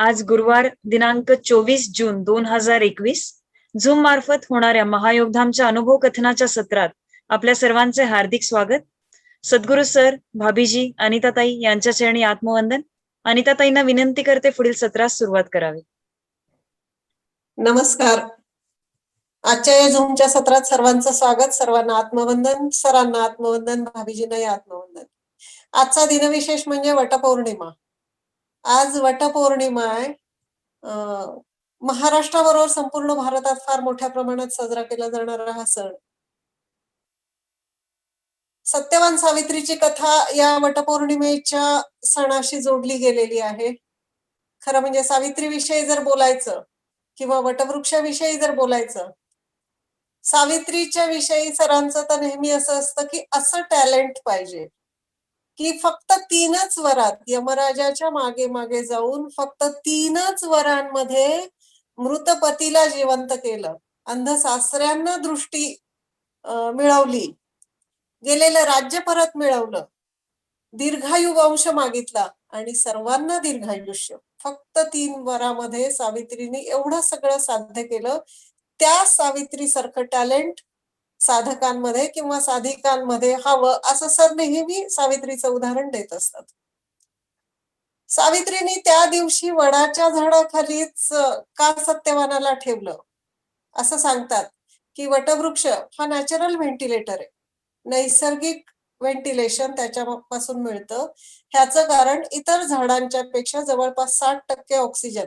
आज गुरुवार दिनांक 24 जून 2021 झूम मार्फत होणाऱ्या महायोगधामच्या अनुभव कथनाच्या सत्रात आपल्या सर्वांचे हार्दिक स्वागत. सद्गुरु सर, भाभीजी, अनिताताई यांच्या चरणी आत्मवंदन. अनिताताईंना विनंती करते पुढील सत्रास सुरुवात करावी. नमस्कार. आजच्या या झूमच्या सत्रात सर्वांचं स्वागत. सर्वांना आत्मवंदन, सरांना आत्मवंदन, भाभीजींनाही आत्मवंदन. आजचा दिनविशेष म्हणजे वटपौर्णिमा. आज वटपौर्णिमा आहे. महाराष्ट्राबरोबर संपूर्ण भारतात फार मोठ्या प्रमाणात साजरा केला जाणारा हा सण. सत्यवान सावित्रीची कथा या वटपौर्णिमेच्या सणाशी जोडली गेलेली आहे. खरं म्हणजे सावित्रीविषयी जर बोलायचं किंवा वटवृक्षाविषयी जर बोलायचं, सावित्रीच्या विषयी सरांचं तर नेहमी असं असतं की असं टॅलेंट पाहिजे की फक्त 3च वरात यमराजाच्या मागे मागे जाऊन फक्त 3च वरांमध्ये मृत पतीला जिवंत केलं, अंध सासऱ्यांना दृष्टी मिळवली, गेलेलं राज्य परत मिळवलं, दीर्घायू वंश मागितला आणि सर्वांना दीर्घायुष्य. फक्त 3 वरामध्ये सावित्रीने एवढं सगळं साध्य केलं. त्या सावित्री सारखं टॅलेंट साधकांमध्ये किंवा साधिकांमध्ये हवं असं सर नेहमी सावित्रीचं उदाहरण देत असतात. सावित्रीने त्या दिवशी वडाच्या झाडाखालीच का सत्यवानाला ठेवलं असं सांगतात की वटवृक्ष हा नॅचरल व्हेंटिलेटर आहे. नैसर्गिक व्हेंटिलेशन त्याच्यापासून मिळतं. ह्याचं कारण इतर झाडांच्या पेक्षा जवळपास 60% ऑक्सिजन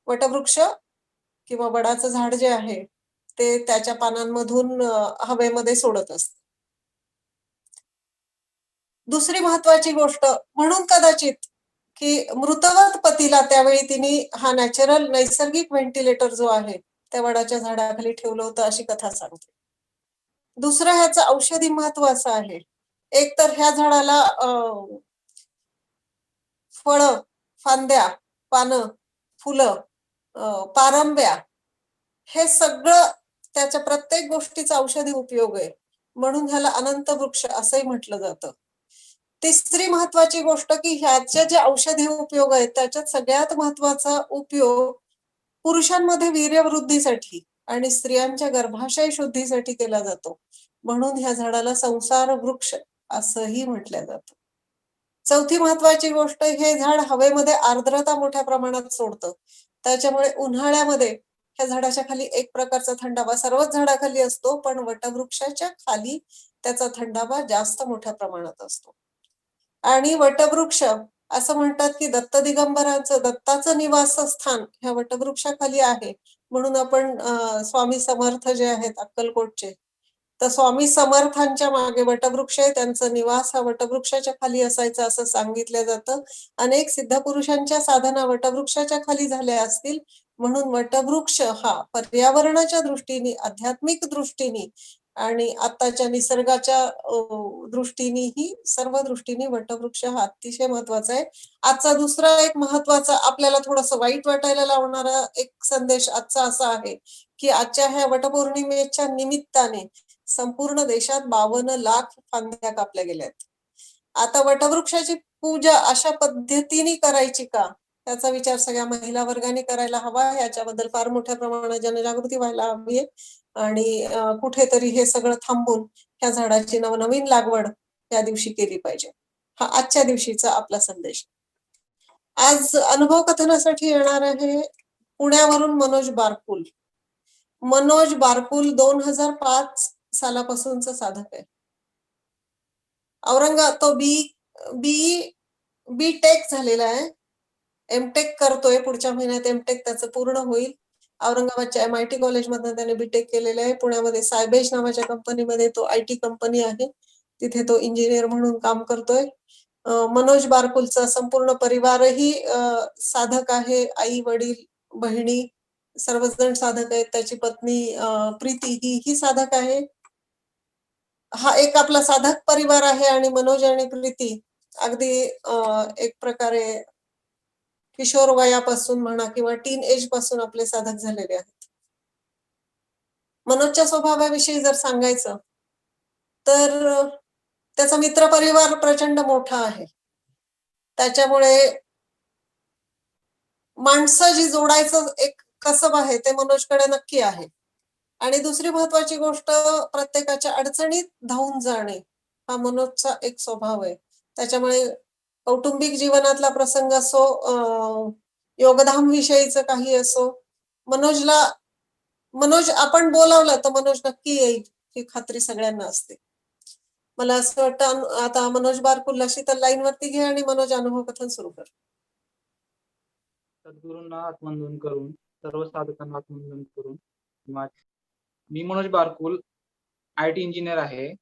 वटवृक्ष किंवा वडाचं झाड जे आहे ते त्याच्या पानांमधून हवेमध्ये सोडत असत. दुसरी महत्वाची गोष्ट म्हणून कदाचित की मृतवत पतीला त्यावेळी तिने हा नॅचरल नैसर्गिक व्हेंटिलेटर जो आहे त्या वडाच्या झाडाखाली ठेवलं होतं अशी कथा सांगते. दुसरं ह्याचं औषधी महत्व असं आहे. एक तर ह्या झाडाला फळं, फांद्या, पानं, फुलं, पारंब्या हे सगळं त्याच्या प्रत्येक गोष्टीचा औषधी उपयोग आहे, म्हणून ह्याला अनंत वृक्ष असंही म्हटलं जातं. तिसरी महत्वाची गोष्ट की ह्याचे जे औषधी उपयोग आहेत त्याच्यात सगळ्यात महत्वाचा उपयोग पुरुषांमध्ये वीर्यवृद्धीसाठी आणि स्त्रियांच्या गर्भाशय शुद्धीसाठी केला जातो, म्हणून ह्या झाडाला संसार वृक्ष असंही म्हटलं जातं. चौथी महत्वाची गोष्ट, हे झाड हवेमध्ये आर्द्रता मोठ्या प्रमाणात सोडतं, त्याच्यामुळे उन्हाळ्यामध्ये ह्या झाडाच्या खाली एक प्रकारचा थंडावा सर्वच झाडाखाली असतो, पण वटवृक्षाच्या खाली त्याचा थंडावा जास्त मोठ्या प्रमाणात असतो. आणि वटवृक्ष असं म्हणतात की दत्त दिगंबरांचं दत्ताचं निवासस्थान ह्या वटवृक्षाखाली आहे, म्हणून आपण स्वामी समर्थ जे आहेत अक्कलकोटचे, तर स्वामी समर्थांच्या मागे वटवृक्ष आहे, त्यांचा निवास हा वटवृक्षाच्या खाली असायचा असं सांगितलं जातं. अनेक सिद्धपुरुषांच्या साधना वटवृक्षाच्या खाली झाल्या असतील, म्हणून वटवृक्ष हा पर्यावरणाच्या दृष्टीने, आध्यात्मिक दृष्टीने आणि आताच्या निसर्गाच्या दृष्टीनेही सर्व दृष्टीने वटवृक्ष हा अतिशय महत्वाचा आहे. आजचा दुसरा एक महत्वाचा आपल्याला थोडंसं वाईट वाटायला लावणारा एक संदेश आजचा असा आहे की आजच्या ह्या वटपौर्णिमेच्या निमित्ताने संपूर्ण देशात 52 लाख फांद्या कापल्या गेल्या आहेत. आता वटवृक्षाची पूजा अशा पद्धतीने करायची का, त्याचा विचार सगळ्या महिला वर्गाने करायला हवा. याच्याबद्दल फार मोठ्या प्रमाणात जनजागृती व्हायला हवी आहे आणि कुठेतरी हे सगळं थांबून ह्या झाडाची नवनवीन लागवड त्या दिवशी केली पाहिजे. हा आजच्या दिवशीचा आपला संदेश. आज अनुभव कथनासाठी येणार आहे पुण्यावरून मनोज बारकुल. मनोज बारकुल 2005 सालापासूनचा साधक आहे. औरंगाबाद तो बी टेक झालेला आहे. एमटेक करतोय, पुढच्या महिन्यात एमटेक त्याचं पूर्ण होईल. औरंगाबादच्या MIT कॉलेजमधून त्याने बीटेक केलेलं आहे. पुण्यामध्ये सायबेज नावाच्या कंपनीमध्ये तो IT कंपनी आहे, तिथे तो इंजिनियर म्हणून काम करतोय. मनोज बारकुलचा संपूर्ण परिवारही साधक आहे. आई वडील बहिणी सर्वजण साधक आहेत. त्याची पत्नी प्रीती ही साधक आहे. हा एक आपला साधक परिवार आहे आणि मनोज आणि प्रीती अगदी एक प्रकारे किशोर वयापासून म्हणा किंवा टीन एज पासून आपले साधक झालेले आहेत. मनोजच्या स्वभावाविषयी जर सांगायचं तर त्याचा मित्रपरिवार प्रचंड मोठा आहे. त्याच्यामुळे माणसं जी जोडायचं एक कसब आहे ते मनोजकडे नक्की आहे. आणि दुसरी महत्वाची गोष्ट, प्रत्येकाच्या अडचणीत धावून जाणे हा मनोजचा एक स्वभाव आहे. त्याच्यामुळे कौटुंबिक जीवनातला प्रसंग असो, योगधाम विषयीचं काही असो, मनोज आपण बोलावलं तर मनोज नक्की येईल ही खात्री सगळ्यांना असते. मला असं वाटतं आता मनोज बारकुल्ला शीतल लाईन वरती घे आणि मनोज अनुभव कथन सुरू कर. सद्गुरूंना आत्मवंदन करून, सर्व साधकांना आत्मवंदन करून, मी मनोज बारकुल IT इंजिनियर आहे.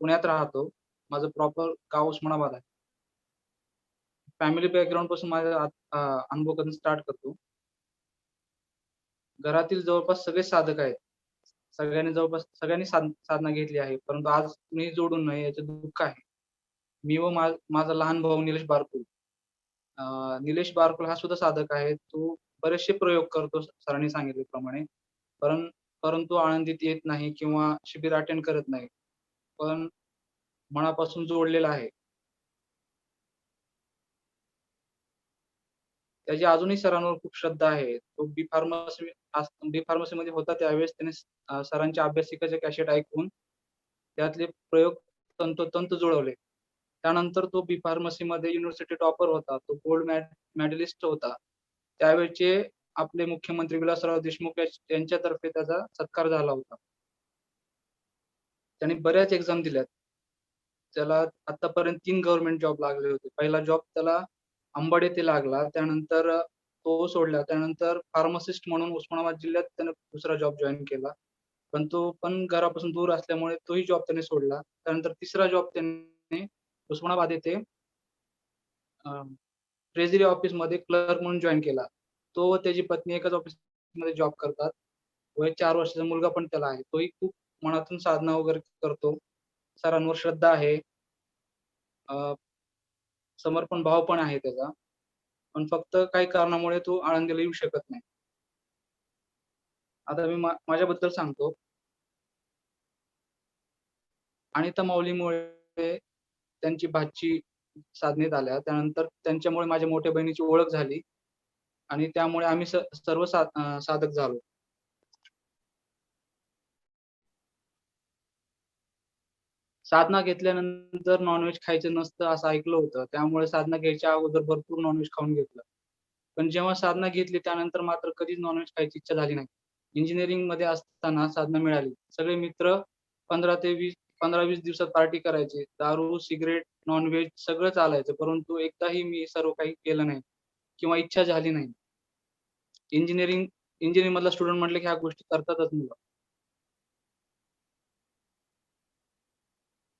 पुण्यात राहतो. माझं प्रॉपर गाव उस्मानाबाद आहे. फॅमिली बॅकग्राऊंड पासून माझा अनुभव करून स्टार्ट करतो. घरातील जवळपास सगळे साधक आहेत. सगळ्यांनी साधना घेतली आहे, परंतु आज कुणी जोडून नाही याचे दुःख आहे. मी व माझा लहान भाऊ निलेश बारकुल. निलेश बारकुल हा सुद्धा साधक आहे. तो बरेचसे प्रयोग करतो सरांनी सांगितल्याप्रमाणे, परंतु आळंदीत येत नाही किंवा शिबिर अटेंड करत नाही, पण मनापासून जोडलेला आहे. त्याची अजूनही सरांवर खूप श्रद्धा आहे. तो बी फार्मसी मध्ये होता त्यावेळेस त्याने सरांच्या अभ्यासिकेचे कॅसेट ऐकून त्यातले प्रयोग तंतोतंत जुळवले. त्यानंतर तो बी फार्मसी मध्ये युनिव्हर्सिटी टॉपर होता. तो गोल्ड मेडलिस्ट होता. त्यावेळचे आपले मुख्यमंत्री विलासराव देशमुख यांच्यातर्फे त्याचा सत्कार झाला होता. त्यांनी बऱ्याच एक्झाम दिल्यात. त्याला आतापर्यंत 3 गव्हर्नमेंट जॉब लागले होते. पहिला जॉब त्याला अंबड येथे लागला. त्यानंतर तो सोडला. त्यानंतर फार्मासिस्ट म्हणून उस्मानाबाद जिल्ह्यात त्याने दुसरा जॉब जॉईन केला. पण तो पण घरापासून दूर असल्यामुळे तोही जॉब त्याने सोडला. त्यानंतर तिसरा जॉब त्याने उस्मानाबाद येथे ट्रेझरी ऑफिसमध्ये क्लर्क म्हणून जॉईन केला. तो व त्याची पत्नी एकाच ऑफिसमध्ये जॉब करतात. वय 4 वर्षाचा मुलगा पण त्याला आहे. तोही खूप मनातून साधना वगैरे करतो. सरांवर श्रद्धा आहे. समर्पण भाव पण आहे त्याचा. पण फक्त काही कारणामुळे तो आळंदीला येऊ शकत नाही. आता मी माझ्याबद्दल सांगतो. अनिता माऊलीमुळे त्यांची भाची साधनेत आल्या. त्यानंतर त्यांच्यामुळे माझ्या मोठ्या बहिणीची ओळख झाली आणि त्यामुळे आम्ही सर्व साधक झालो. साधना घेतल्यानंतर नॉनव्हेज खायचं नसतं असं ऐकलं होतं. त्यामुळे साधना घ्यायच्या अगोदर भरपूर नॉनव्हेज खाऊन घेतलं. पण जेव्हा साधना घेतली त्यानंतर मात्र कधीच नॉनव्हेज खायची इच्छा झाली नाही. इंजिनिअरिंग मध्ये असताना साधना मिळाली. सगळे मित्र 15-20 दिवसात पार्टी करायचे. दारू, सिगरेट, नॉनव्हेज सगळं चालायचं. परंतु एकदाही मी सर्व काही केलं नाही किंवा इच्छा झाली नाही. इंजिनिअरिंग मधला स्टुडंट म्हटलं की ह्या गोष्टी करतातच मुलं.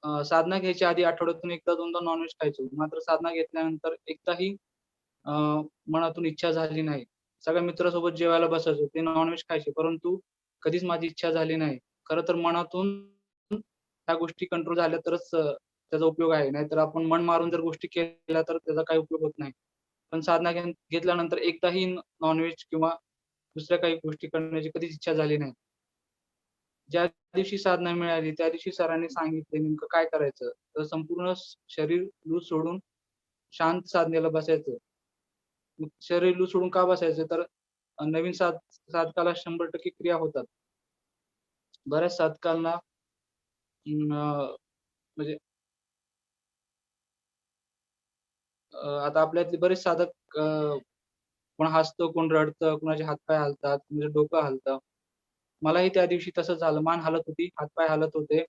साधना घ्यायच्या आधी आठवड्यातून एकदा दोनदा नॉनव्हेज खायचो. मात्र साधना घेतल्यानंतर एकदाही मनातून इच्छा झाली नाही. सगळ्या मित्रासोबत जेवायला बसायचो. ते नॉनव्हेज खायचे, परंतु कधीच माझी इच्छा झाली नाही. खरं तर मनातून ह्या गोष्टी कंट्रोल झाल्या तरच त्याचा उपयोग आहे. नाहीतर आपण मन मारून जर गोष्टी केल्या तर त्याचा काही उपयोग होत नाही. पण साधना घेतल्यानंतर एकदाही नॉनव्हेज किंवा दुसऱ्या काही गोष्टी करण्याची कधीच इच्छा झाली नाही. ज्या दिवशी साधना मिळाली त्या दिवशी सरांनी सांगितले नेमकं काय करायचं. तर संपूर्ण शरीर लूज सोडून शांत साधनेला बसायचं. शरीर लूज सोडून का बसायचं, तर नवीन साधकाला 100% क्रिया होतात. बऱ्याच साधकांना म्हणजे आता आपल्यातले बरेच साधक कोण हसतं, कोण रडतं, कोणाचे हातपाय हलतात, म्हणजे डोकं हलतं. मलाही त्या दिवशी तसंच झालं. मान हलत होती, हातपाय हलत होते.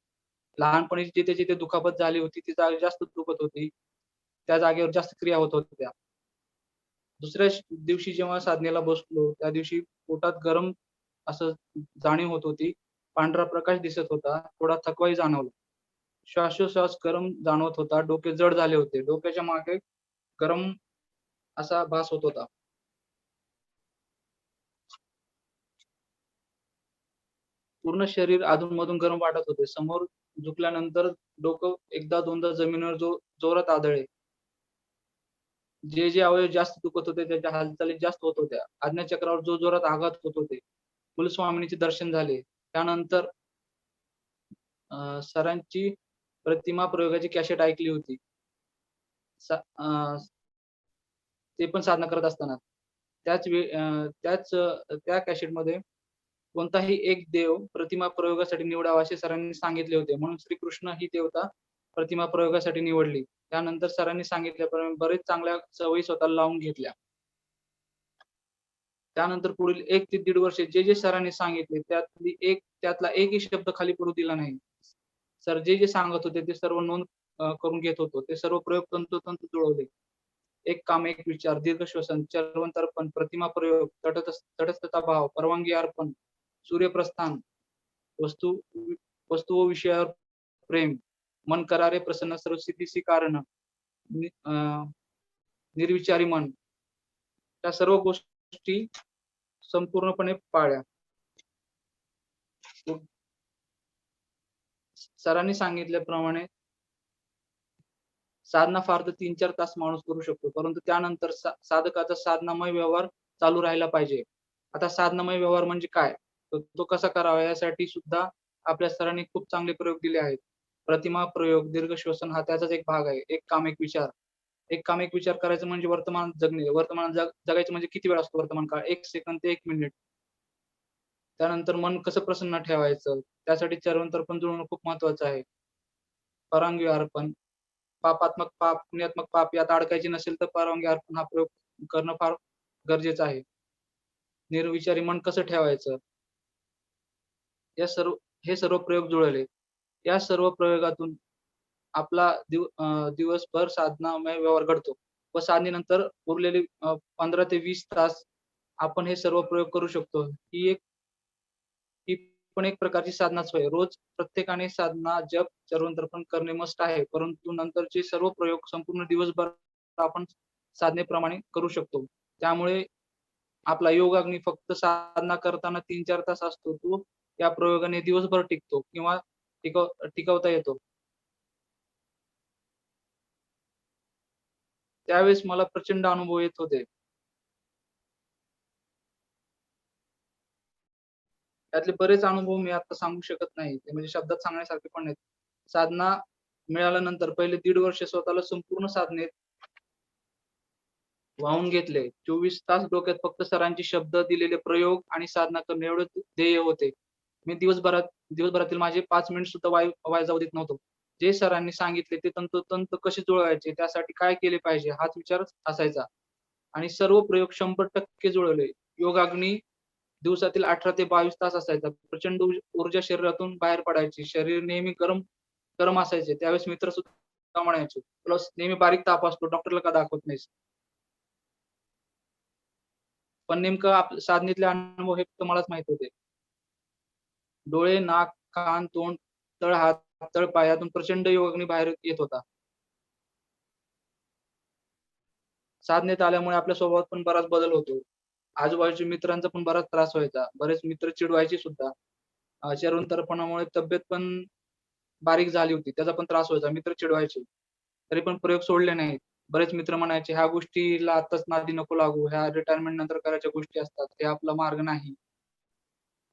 लहानपणी जिथे-जिथे दुखापत झाली होती, ती जागा जास्त दुखत होती. त्या जागेवर जास्त क्रिया होत होत्या. दुसऱ्या दिवशी जेव्हा साधनेला बसलो, त्या दिवशी पोटात गरम असं जाणीव होत होती. पांढरा प्रकाश दिसत होता. थोडा थकवाही जाणवला. श्वासोश्वास गरम जाणवत होता. डोके जड झाले होते. डोक्याच्या मागे गरम असा भास होत होता. पूर्ण शरीर अधून-मधून गरम वाटत होते. समोर झुकल्यानंतर डोकं एकदा दोनदा जमिनीवर जोरात आदळले. जे अवयव जास्त दुखत होते त्याच्या हालचाली जास्त होत होत्या. आज्ञाचक्रावर जोरात आघात होत होते. कुलस्वामिनीचे दर्शन झाले. त्यानंतर सरांची प्रतिमा प्रयोगाची कॅसेट ऐकली होती. ते पण साधना करत असताना. त्या कॅसेटमध्ये कोणताही एक देव प्रतिमा प्रयोगासाठी निवडावा असे सरांनी सांगितले होते. म्हणून श्रीकृष्ण ही देवता प्रतिमा प्रयोगासाठी निवडली. त्यानंतर सरांनी सांगितल्याप्रमाणे बरेच चांगल्या सवयी स्वतःला लावून घेतल्या. त्यानंतर पुढील 1 ते 1.5 वर्ष जे सरांनी सांगितले त्यातला एकही शब्द खाली पडू दिला नाही. सर जे सांगत होते ते सर्व नोंद करून घेत होतो. ते सर्व प्रयोग तंतोतंत जुळवले. एक काम, एक विचार, दीर्घ श्वसन, चरवंतर्पण, प्रतिमा प्रयोग, तटस्थता भाव, परवानगी अर्पण, सूर्यप्रस्थान, वस्तू वस्तू व विषयावर प्रेम, मन करारे प्रसन्न, सर्व सिद्धीसी कारण, निर्विचारी मन, त्या सर्व गोष्टी संपूर्णपणे पाळल्या. सरांनी सांगितल्याप्रमाणे साधना फार तर 3-4 तास माणूस करू शकतो, परंतु त्यानंतर साधकाचा साधनामय व्यवहार चालू राहिला पाहिजे. आता साधनामय व्यवहार म्हणजे काय? तर तो कसा करावा यासाठी सुद्धा आपल्या सरांनी खूप चांगले प्रयोग दिले आहेत. प्रतिमा प्रयोग, दीर्घ श्वसन हा त्याचाच एक भाग आहे. एक काम, एक विचार. एक काम, एक विचार करायचं म्हणजे वर्तमानात जगणे. वर्तमानात जगायचं म्हणजे किती वेळ असतो वर्तमान काळ? 1 सेकंद ते 1 मिनिट. त्यानंतर मन कसं प्रसन्न ठेवायचं? त्यासाठी चरवंतर्पण जुळवणं खूप महत्त्वाचं आहे. परवानगी अर्पण, पापात्मक पाप, पुण्यात्मक पाप यात अडकायचे नसेल तर परवानगी अर्पण हा प्रयोग करणं फार गरजेचं आहे. निर्विचारी मन कसं ठेवायचं? हे सर्व प्रयोग जुळले. या सर्व प्रयोगातून आपला दिवसभर साधनामय व्यवहार घडतो व साधनेनंतर उरलेले 15 ते 20 तास आपण हे सर्व प्रयोग करू शकतो. ही पण एक प्रकारची साधनाच होय. रोज प्रत्येकाने साधना, जप, चरवंतर्पण करणे मस्ट आहे. परंतु नंतरचे सर्व प्रयोग संपूर्ण दिवसभर आपण साधनेप्रमाणे करू शकतो. त्यामुळे आपला योग अग्नी फक्त साधना करताना 3-4 तास असतो. तो या प्रयोगाने दिवसभर टिकतो किंवा टिकवता येतो. त्यावेळेस मला प्रचंड अनुभव येत होते. त्यातले बरेच अनुभव मी आता सांगू शकत नाही. ते म्हणजे शब्दात सांगण्यासारखे पण नाहीत. साधना मिळाल्यानंतर पहिले 1.5 वर्ष स्वतःला संपूर्ण साधनेत वाहून घेतले. 24 तास डोक्यात फक्त सरांचे शब्द, दिलेले प्रयोग आणि साधना करणे एवढेच ध्येय होते. मी दिवसभरातील माझे 5 मिनिट सुद्धा वाया जाऊ देत नव्हतो. जे सरांनी सांगितले ते तंतोतंत कसे जुळवायचे, त्यासाठी काय केले पाहिजे हाच विचारच असायचा. आणि सर्व प्रयोग 100% जुळवले. योगाग्नी दिवसातील 18 ते 22 तास असायचा. प्रचंड ऊर्जा शरीरातून बाहेर पडायची. शरीर नेहमी गरम गरम असायचे. त्यावेळेस मित्र सुद्धा म्हणायचे, "तुला नेहमी बारीक ताप असतो, डॉक्टरला का दाखवत नाहीस?" पण नेमकं साधनेतले अनुभव हे फक्त मलाच माहित होते. डोळे, नाक, कान, तोंड, तळहात, तळपाय यातून प्रचंड योगाग्नी बाहेर येत होता. साधनेत आल्यामुळे आपल्या स्वभावात पण बराच बदल होतो. आजूबाजूच्या मित्रांचा पण बराच त्रास व्हायचा. बरेच मित्र चिडवायचे सुद्धा. चरवंतरपणामुळे तब्येत पण बारीक झाली होती. त्याचा पण त्रास व्हायचा. मित्र चिडवायचे. तरी पण प्रयोग सोडले नाहीत. बरेच मित्र म्हणायचे, "ह्या गोष्टीला आत्ताच नादी नको लागू. ह्या रिटायरमेंट नंतर करायच्या गोष्टी असतात. हे आपला मार्ग नाही.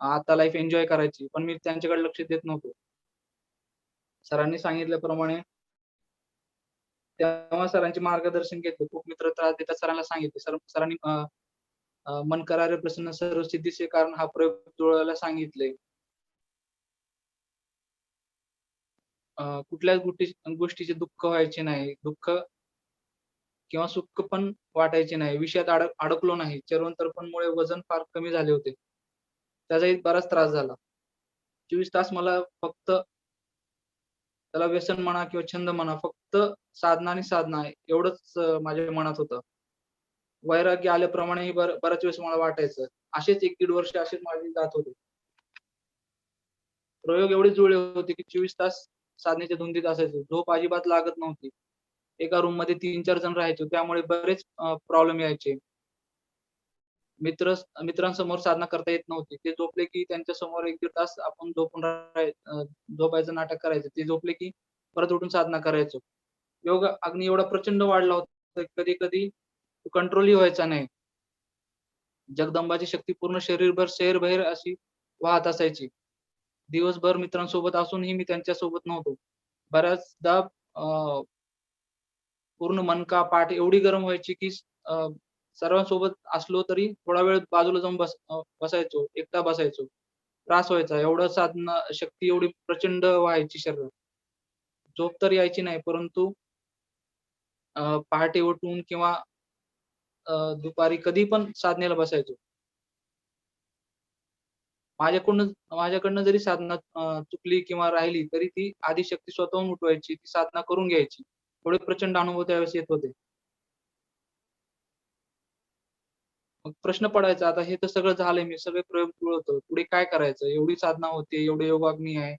आता लाईफ एन्जॉय करायची." पण मी त्यांच्याकडे लक्ष देत नव्हतो. सरांनी सांगितल्याप्रमाणे तेव्हा सरांचे मार्गदर्शन घेतले. खूप मित्र त्रास देतात सरांना सांगितले. सरांनी मन करारे प्रसन्न सर्व सिद्धीचे कारण हा प्रयोग जुळवायला सांगितले. कुठल्याच गोष्टीचे दुःख व्हायचे नाही. दुःख किंवा सुख पण वाटायचे नाही. विषयात अडकलो नाही. चरवंतर्पणमुळे वजन फार कमी झाले होते. त्याचाही बराच त्रास झाला. 24 तास मला फक्त त्याला व्यसन म्हणा किंवा छंद म्हणा, फक्त साधना आणि साधना एवढंच माझ्या मनात होतं. वैराग्य आल्याप्रमाणेही बऱ्याच वेळेस मला वाटायचं. असेच 1-1.5 वर्ष असेच माझे जात होते. प्रयोग एवढे जुळले होते की 24 तास साधनेच्या धुंदीत असायचो. झोप अजिबात लागत नव्हती. एका रूममध्ये 3-4 जण राहायचो. त्यामुळे बरेच प्रॉब्लेम यायचे. मित्रांसमोर साधना करता येत नव्हती. ते झोपले की त्यांच्या समोर 1-1.5 तास आपण झोपायचं नाटक करायचं. ते झोपले की परत उठून साधना करायचो. योग अग्नी एवढा प्रचंड वाढला होता, कधी-कधी कंट्रोलही व्हायचा नाही. जगदंबाची शक्ती पूर्ण शरीरभर सैरभैर अशी वाहत असायची. दिवसभर मित्रांसोबत असूनही मी त्यांच्यासोबत नव्हतो. बऱ्याचदा पूर्ण मनका, पाठ एवढी गरम व्हायची की सर्वांसोबत असलो तरी थोडा वेळ बाजूला जाऊन बसायचो, एकटा बसायचो. त्रास व्हायचा. एवढं साधना शक्ती एवढी प्रचंड व्हायची शरीरात. झोप तर यायची नाही, परंतु पहाटे उठून किंवा दुपारी कधी पण साधनेला बसायचो. माझ्याकडनं जरी साधना चुकली किंवा राहिली, तरी ती आदिशक्ती स्वतःहून उठवायची. ती साधना करून घ्यायची. एवढे प्रचंड अनुभव त्यावेळेस येत होते. मग प्रश्न पडायचा, आता हे तर सगळं झालंय, मी सगळे प्रयोग जुळवतो. पुढे काय करायचं? एवढी साधना होते, एवढे योगाग्नी आहे.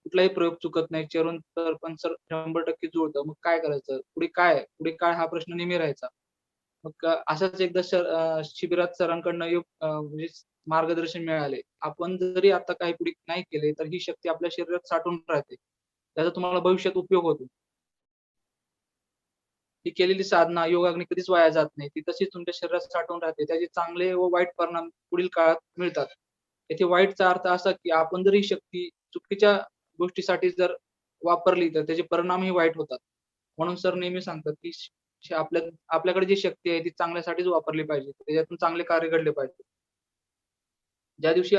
कुठलाही प्रयोग चुकत नाही. चरण तर पण सर 100% जुळतं. मग काय करायचं? पुढे काय? पुढे काय? हा प्रश्न नेहमी राहायचा. मग असंच एकदा शिबिरात सरांकडनं म्हणजे मार्गदर्शन मिळाले. आपण जरी आता काही पुढे नाही केले, तर ही शक्ती आपल्या शरीरात साठून राहते. त्याचा तुम्हाला भविष्यात उपयोग होतो. ही केलेली साधना, योगाग्नी कधीच वाया जात नाही. ती तशीच तुमच्या शरीरात साठवून राहते. त्याचे चांगले व वाईट परिणाम पुढील काळात मिळतात. येथे वाईटचा अर्थ असा, की आपण जर ही शक्ती चुकीच्या गोष्टीसाठी जर वापरली, तर त्याचे परिणामही वाईट होतात. म्हणून सर नेहमी सांगतात, की आपल्याकडे जी शक्ती आहे, ती चांगल्यासाठीच वापरली पाहिजे. त्याच्यातून चांगले कार्य घडले पाहिजे. ज्या दिवशी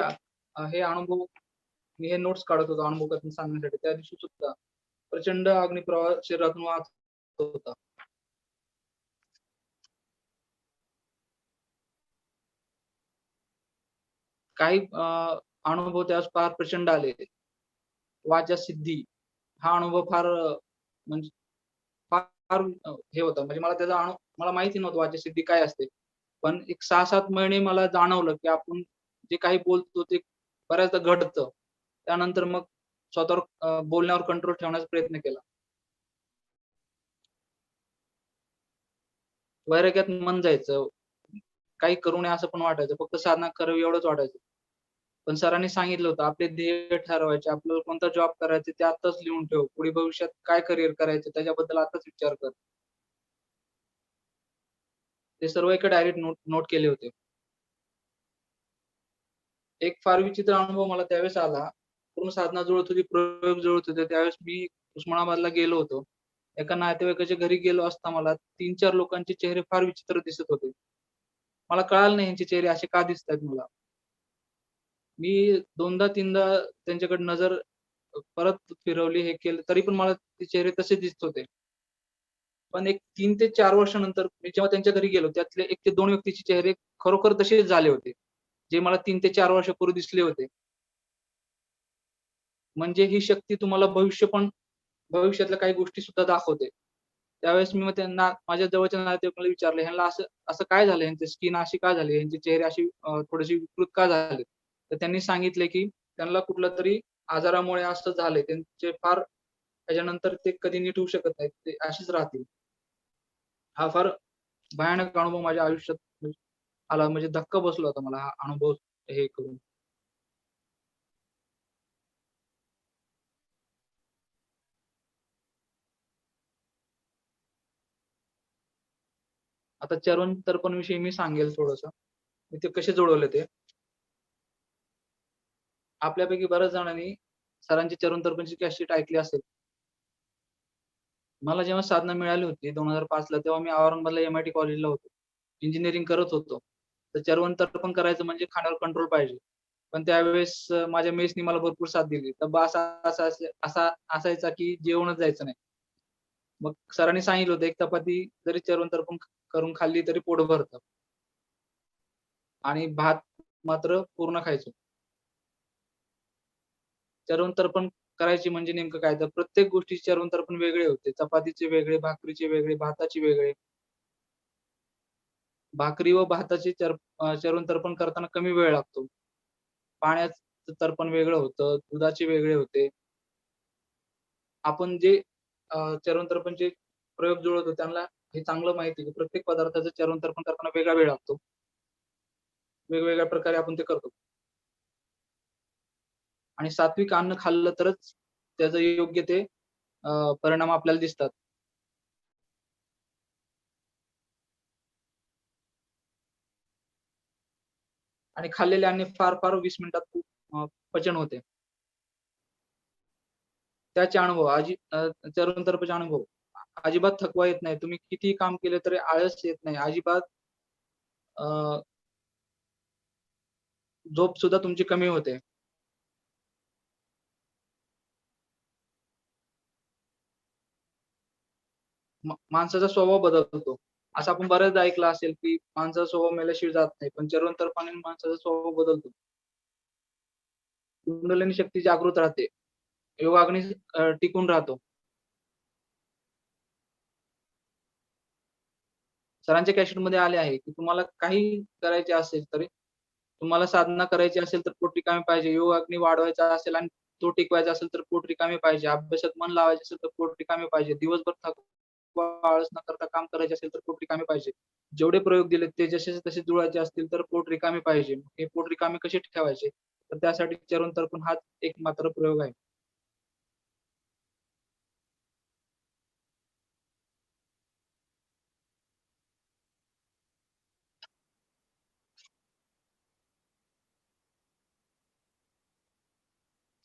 हे अनुभव मी हे नोट्स काढत होतो अनुभव कथन सांगण्यासाठी, त्या दिवशी सुद्धा प्रचंड अग्निप्रवाह शरीरातून वाहत होता. काही अनुभव त्यावेळेस फार प्रचंड आले. वाचा सिद्धी हा अनुभव फार म्हणजे फार हे होता. म्हणजे मला माहिती नव्हतं वाचा सिद्धी काय असते. पण एक 6-7 महिने मला जाणवलं, की आपण जे काही बोलतो ते बऱ्याचदा घडतं. त्यानंतर मग स्वतःवर बोलण्यावर कंट्रोल ठेवण्याचा प्रयत्न केला. वैराग्यात मन जायचं. काही करू नये असं पण वाटायचं. फक्त साधना करावी एवढंच वाटायचं. पण सरांनी सांगितलं होतं, आपले ध्येय ठरवायचे. आपल्याला कोणता जॉब करायचा ते आत्ताच लिहून ठेव. पुढे भविष्यात काय करियर करायचं त्याच्याबद्दल आत्ताच विचार कर. ते सर्व एका डायरीत नोट केले होते. एक फार विचित्र अनुभव मला त्यावेळेस आला. पूर्ण साधना जुळत होती, प्रयोग जुळत होते. त्यावेळेस मी उस्मानाबादला गेलो होतो. एका नातेवाईकाच्या घरी गेलो असता मला 3-4 लोकांचे चेहरे फार विचित्र दिसत होते. मला कळालं नाही ह्यांचे चेहरे असे का दिसतायत मला. मी 2दा-3दा त्यांच्याकडे नजर परत फिरवली, हे केलं, तरी पण मला ते चेहरे तसेच दिसत होते. पण एक 3 ते 4 वर्षानंतर मी जेव्हा त्यांच्या घरी गेलो, त्यातले 1 ते 2 व्यक्तीचे चेहरे खरोखर तसेच झाले होते. जे मला 3 ते 4 वर्षापूर्वी दिसले होते. म्हणजे ही शक्ती तुम्हाला भविष्यातल्या काही गोष्टी सुद्धा दाखवते. त्यावेळेस मी मग त्यांना माझ्या जवळच्या नातेवाईकाला विचारलं, "ह्यांना असं असं काय झालं? ह्यांची स्किन अशी का झाली? ह्यांचे चेहरे असे थोडेसे विकृत का झाले?" तर त्यांनी सांगितले, की त्यांना कुठल्यातरी आजारामुळे असं झालंय. त्यांचे फार त्याच्यानंतर ते कधी नीट होऊ शकत नाहीत. ते असेच राहतील. हा फार भयानक अनुभव माझ्या आयुष्यात आला. म्हणजे धक्का बसला होता मला हा अनुभव हे करून. आता चरण तर्पण विषयी मी सांगेल थोडंसं. मी ते कसे जुळवले ते. आपल्यापैकी बऱ्याच जणांनी सरांची चरण तर्पणची कॅसेट ऐकली असेल. मला जेव्हा साधना मिळाली होती 2005 ला, तेव्हा मी औरंगाबादला एम-आय-टी कॉलेजला होतो. इंजिनिअरिंग करत होतो. तर चर्वण तर्पण करायचं म्हणजे खाण्यावर कंट्रोल पाहिजे. पण त्यावेळेस माझ्या मेसनी मला भरपूर साथ दिली. डब्बा असा असायचा की जेवणच जायचं नाही. मग सरांनी सांगितलं होतं, एक चपाती जरी चर्वण तर्पण करून खाल्ली तरी पोट भरतं आणि भात मात्र पूर्ण खायचं. चर्वण तर्पण करायची म्हणजे नेमकं काय? तर प्रत्येक गोष्टीचे चर्वण तर्पण वेगळे होते. चपातीचे वेगळे, भाकरीचे वेगळे, भाताचे वेगळे. भाकरी व भाताचे चर्वण तर्पण करताना कमी वेळ लागतो. पाण्याचं तर्पण वेगळं होतं, दुधाचे वेगळे होते. आपण जे चर्वण तर्पणचे प्रयोग जुळवतो त्यांना हे चांगलं माहिती आहे, की प्रत्येक पदार्थाचं चर्वण तर्पण करताना वेगळा वेळ लागतो. वेगवेगळ्या प्रकारे आपण ते करतो. आणि सात्विक अन्न खाल्लं तरच त्याचं योग्य ते परिणाम आपल्याला दिसतात. आणि खाल्लेले अन्न फार 20 मिनिटात पचन होते. त्याचे अनुभव चर्वण तर्पणचे अनुभव. अजिबात थकवा येत नाही. तुम्ही कितीही काम केलं तरी आळस येत नाही. अजिबात झोप सुद्धा तुमची कमी होते. माणसाचा स्वभाव बदलतो. असं आपण बऱ्याचदा ऐकलं असेल, की माणसाचा स्वभाव मेल्याशिवाय जात नाही. पण चिरंतनपणे माणसाचा स्वभाव बदलतो. कुंडलिनी शक्ती जागृत राहते. योगाग्नी टिकून राहतो. सरांच्या कॅसेटमध्ये आले आहे, की तुम्हाला काही करायचे असेल तरी तुम्हाला साधना करायची असेल तर पोट रिकामी पाहिजे. योगाग्नी वाढवायचा असेल आणि तो टिकवायचा असेल तर पोट रिकामी पाहिजे. अभ्यासात मन लावायचं असेल तर पोट रिकामी पाहिजे. दिवसभर थकवा, आळस न करता काम करायचे असेल तर पोट रिकामी पाहिजे. जेवढे प्रयोग दिलेत ते जसेच्या तसे जुळवायचे असतील तर पोट रिकामी पाहिजे. हे पोट रिकामी कसे ठेवायचे? तर त्यासाठी चरण तर्पण हाच एकमात्र प्रयोग आहे.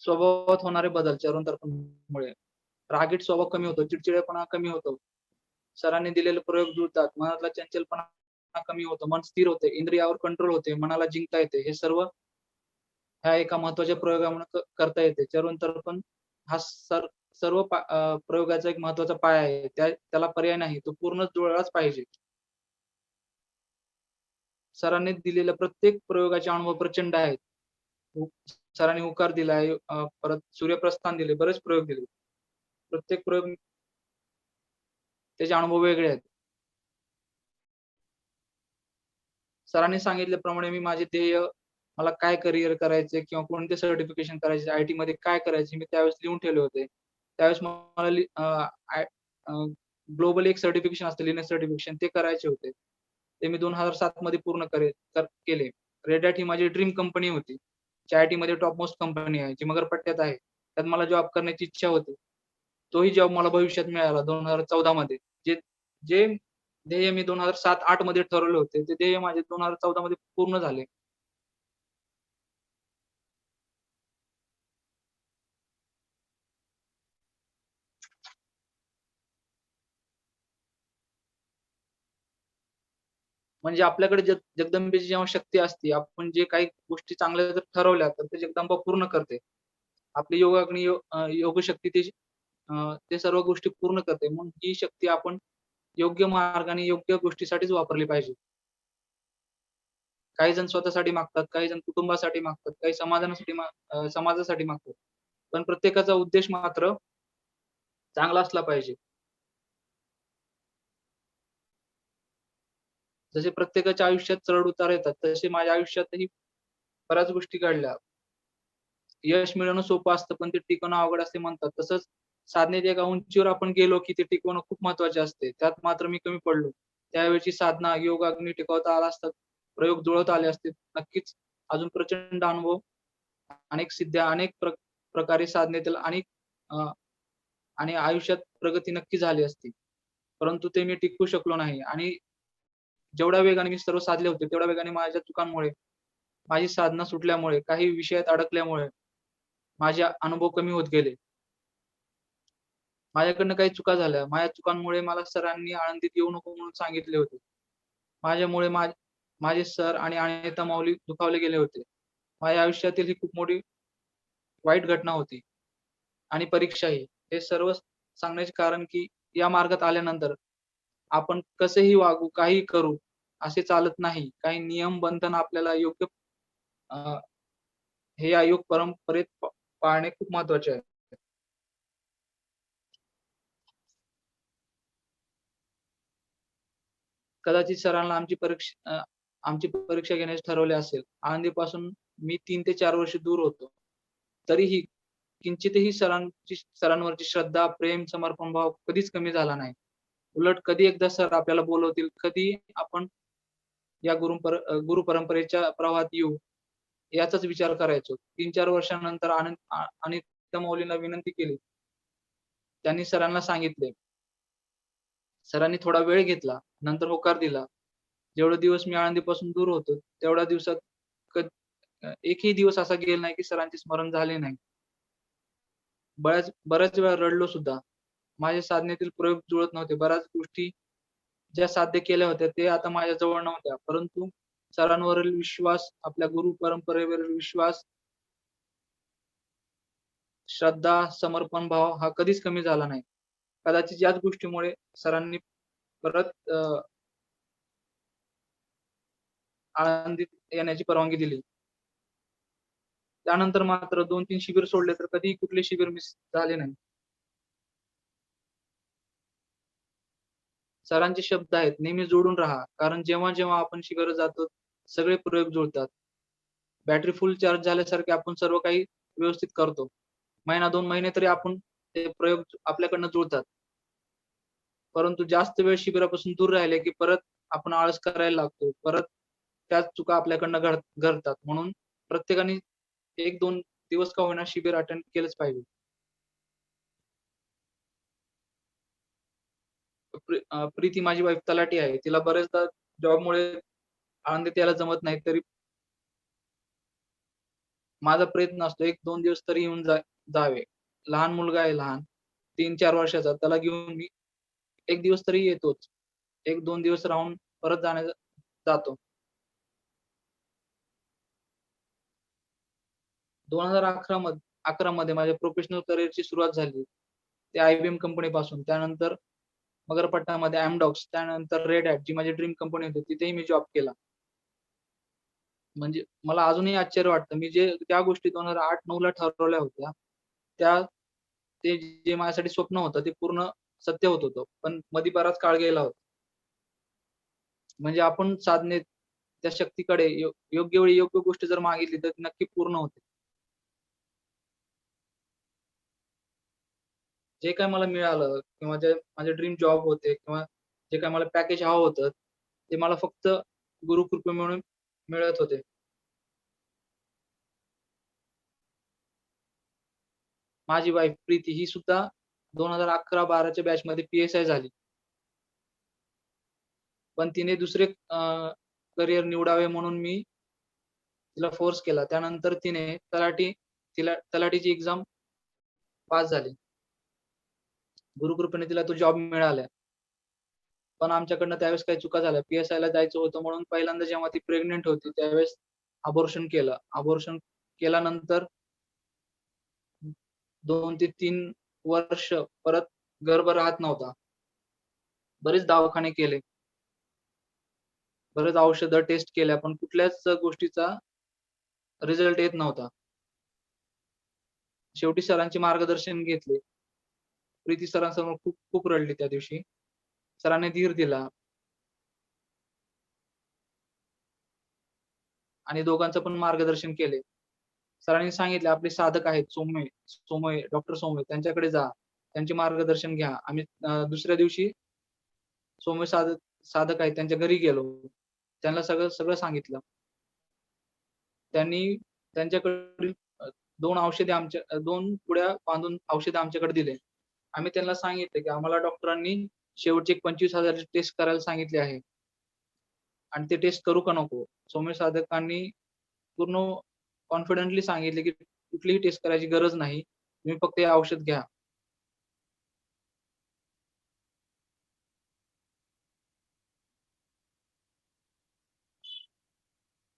स्वभावात होणारे बदल चरण तर्पणमुळे. रागीट स्वभाव कमी होतो, चिडचिडेपणा कमी होतो. सरांनी दिलेले प्रयोग जुळतात. मनातला चंचलपणा कमी होतो. मन स्थिर होते. इंद्रियावर कंट्रोल होते. मनाला जिंकता येते. हे सर्व ह्या एका महत्त्वाच्या प्रयोगामुळे करता येते. चरण तर्पण हा सर्व प्रयोगाचा एक महत्त्वाचा पाया आहे. त्याला पर्याय नाही. तो पूर्णच जुळलाच पाहिजे. सरांनी दिलेल्या प्रत्येक प्रयोगाचे अनुभव प्रचंड आहेत. सरांनी उकार दिलाय, परत सूर्यप्रस्थान दिले, बरेच प्रयोग दिले. प्रत्येक प्रयोग त्याचे अनुभव वेगळे आहेत. सरांनी सांगितल्याप्रमाणे मी माझे ध्येय, मला काय करियर करायचंय किंवा कोणते सर्टिफिकेशन करायचे, आय-टी मध्ये काय करायचे मी त्यावेळेस लिहून ठेवले होते. त्यावेळेस मला ग्लोबल एक सर्टिफिकेशन असतं लिनक्स सर्टिफिकेशन ते करायचे होते. ते मी 2007 मध्ये पूर्ण केले. रेड हॅट ही माझी ड्रीम कंपनी होती. जी आय-टी मध्ये टॉप मोस्ट कंपनी आहे, जी मगरपट्ट्यात आहे. त्यात मला जॉब करण्याची इच्छा होती. तोही जॉब मला भविष्यात मिळाला 2014 मध्ये. जे जे ध्येय मी 2007-8 मध्ये ठरवले होते, ते ध्येय माझे 2014 मध्ये पूर्ण झाले. म्हणजे आपल्याकडे जगदंबेची जेव्हा शक्ती असते, आपण जे काही गोष्टी चांगल्या जर ठरवल्या, तर ते जगदंबा पूर्ण करते. आपली योगाग्नी योगशक्ती ते सर्व गोष्टी पूर्ण करते. मग ही शक्ती आपण योग्य मार्गाने, योग्य गोष्टीसाठीच वापरली पाहिजे. काही जण स्वतःसाठी मागतात, काही जण कुटुंबासाठी मागतात, काही समाजासाठी मागतात. पण प्रत्येकाचा उद्देश मात्र चांगला असला पाहिजे. जसे प्रत्येकाच्या आयुष्यात चढ-उतार येतात, तसे माझ्या आयुष्यातही बऱ्याच गोष्टी घडल्या. यश मिळवणं सोपं असतं, पण ते टिकवणं अवघड असते म्हणतात. तसंच साधनेत एका उंचीवर आपण गेलो, की ते टिकवणं खूप महत्त्वाचे असते. त्यात मात्र मी कमी पडलो. त्यावेळची साधना, योगाग्नी टिकवता आला असता, प्रयोग जुळवता आले असते. नक्कीच अजून प्रचंड अनुभव, अनेक सिद्ध्या, अनेक प्रकारे साधनेतील अ, आणि आयुष्यात प्रगती नक्की झाली असती. परंतु ते मी टिकवू शकलो नाही आणि जेवढ्या वेगाने मी सर्व साधले होते, तेवढ्या वेगाने माझ्या चुकांमुळे, माझी साधना सुटल्यामुळे, काही विषयात अडकल्यामुळे माझे अनुभव कमी होत गेले. माझ्याकडनं काही चुका झाल्या. माझ्या चुकांमुळे मला सरांनी आळंदीत येऊ नको म्हणून सांगितले होते. माझ्यामुळे माझे सर आणि अनिता माऊली दुखावले गेले होते. माझ्या आयुष्यातील ही खूप मोठी वाईट घटना होती आणि परीक्षाही. हे सर्व सांगण्याचे कारण, की या मार्गात आल्यानंतर आपण कसेही वागू, काहीही करू, असे चालत नाही. काही नियम, बंधन आपल्याला योग्य अ, हे या योग परंपरेत पाळणे खूप महत्त्वाचे आहे. कदाचित सरांना आमची परीक्षा घेण्याचे ठरवले असेल. आळंदीपासून मी 3 ते 4 वर्ष दूर होतो. तरीही किंचितही सरांवरची श्रद्धा, प्रेम, समर्पण भाव कधीच कमी झाला नाही. उलट कधी एकदा सर आपल्याला बोलवतील, कधी आपण या गुरु परंपरेच्या प्रवाहात येऊ, याचाच विचार करायचो. 3-4 वर्षानंतर अनिता माऊलींना विनंती केली. त्यांनी सरांना सांगितले. सरांनी थोडा वेळ घेतला. नंतर होकार दिला. जेवढे दिवस मी आळंदीपासून दूर होतो, तेवढ्या दिवसात क एकही दिवस असा गेला नाही, की सरांचे स्मरण झाले नाही. बऱ्याच बऱ्याच वेळा रडलो सुद्धा. माझ्या साधनेतील प्रयोग जुळत नव्हते. बऱ्याच गोष्टी ज्या साध्य केल्या होत्या ते आता माझ्या जवळ नव्हत्या, परंतु सरांवरील विश्वास, आपल्या गुरु परंपरेवरील विश्वास, श्रद्धा, समर्पण भाव हा कधीच कमी झाला नाही. कदाचित याच गोष्टीमुळे सरांनी परत आळंदीत येण्याची परवानगी दिली. त्यानंतर मात्र 2-3 शिबिर सोडले तर कधीही कुठले शिबिर मिस झाले नाही. सरांचे शब्द आहेत, नेहमी जोडून राहा. कारण जेव्हा आपण शिबिरात जातो, सगळे प्रयोग जुळतात. बॅटरी फुल चार्ज झाल्यासारखे आपण सर्व काही व्यवस्थित करतो. महिना 2 महिने तरी आपण ते प्रयोग आपल्याकडनं जुळतात. परंतु जास्त वेळ शिबिरापासून दूर राहिले, की परत आपण आळस करायला लागतो. परत त्याच चुका आपल्याकडनं घडतात. म्हणून प्रत्येकाने 1-2 दिवस का होईना शिबिर अटेंड केलंच पाहिजे. प्रीती माझी वाईफ तलाठी आहे. तिला बरेचदा जॉबमुळे आळंदीत यायला जमत नाही. तरी माझा प्रयत्न असतो 1-2 दिवस तरी येऊन जावे. लहान मुलगा आहे लहान, 3-4 वर्षाचा. त्याला घेऊन मी 1 दिवस तरी येतोच. 1-2 दिवस राहून परत जातो. 2011 मध्ये माझ्या प्रोफेशनल करिअरची सुरुवात झाली. ते IBM कंपनीपासून. त्यानंतर मगरपट्टामध्ये एमडॉक्स, त्यानंतर रेड हॅट जी माझी ड्रीम कंपनी होती, तिथेही मी जॉब केला. म्हणजे मला अजूनही आश्चर्य वाटतं. मी ज्या गोष्टी 2008-9 ला ठरवल्या होत्या, त्या ते जे माझ्यासाठी स्वप्न होतं ते पूर्ण सत्य होत होतं. पण मध्ये बराच काळ गेला होता. म्हणजे आपण साधनेत त्या शक्तीकडे योग्य वेळी योग्य गोष्ट जर मागितली तर ती नक्की पूर्ण होते. जे काही मला मिळालं किंवा जे माझे ड्रीम जॉब होते किंवा जे काही मला पॅकेज हवं होतं, ते मला फक्त गुरुकृपेमुळे मिळत होते. माझी वाईफ प्रीती ही सुद्धा 2011-12 च्या बॅचमध्ये PSI झाली. पण तिने दुसरे करियर निवडावे म्हणून मी तिला फोर्स केला. त्यानंतर तिला तलाठीची एक्झाम पास झाली. गुरुकृपेने तिला तो जॉब मिळाला. पण आमच्याकडनं त्यावेळेस काही चुका झाल्या. PSIला जायचं होतं म्हणून पहिल्यांदा जेव्हा ती प्रेग्नंट होती त्यावेळेस अबॉर्शन केलं. अबॉर्शन केल्यानंतर 2 ते 3 वर्ष परत गर्भ राहत नव्हता. बरेच दवाखाने केले. बरेच औषधं टेस्ट केल्या, पण कुठल्याच गोष्टीचा रिझल्ट येत नव्हता. शेवटी सरांचे मार्गदर्शन घेतले. प्रीती सरांसमोर खूप खूप रडली त्या दिवशी. सरांनी धीर दिला आणि दोघांचं पण मार्गदर्शन केले. सरांनी सांगितले, आपले साधक आहेत डॉक्टर सोमय त्यांच्याकडे जा. त्यांचे मार्गदर्शन घ्या. आम्ही दुसऱ्या दिवशी सौम्य साधक आहेत त्यांच्या घरी गेलो. त्यांना सगळं सगळं सांगितलं. त्यांनी त्यांच्याकडील 2 पुड्या बांधून औषधे आमच्याकडे दिले. आम्ही त्यांना सांगितले, की आम्हाला डॉक्टरांनी शेवटचे 25,000 ची टेस्ट करायला सांगितले आहे. आणि ते टेस्ट करू का नको? सौम्य साधकांनी पूर्ण कॉन्फिडेंटली सांगितले, की कुठलीही टेस्ट करायची गरज नाही. तुम्ही फक्त हे औषध घ्या.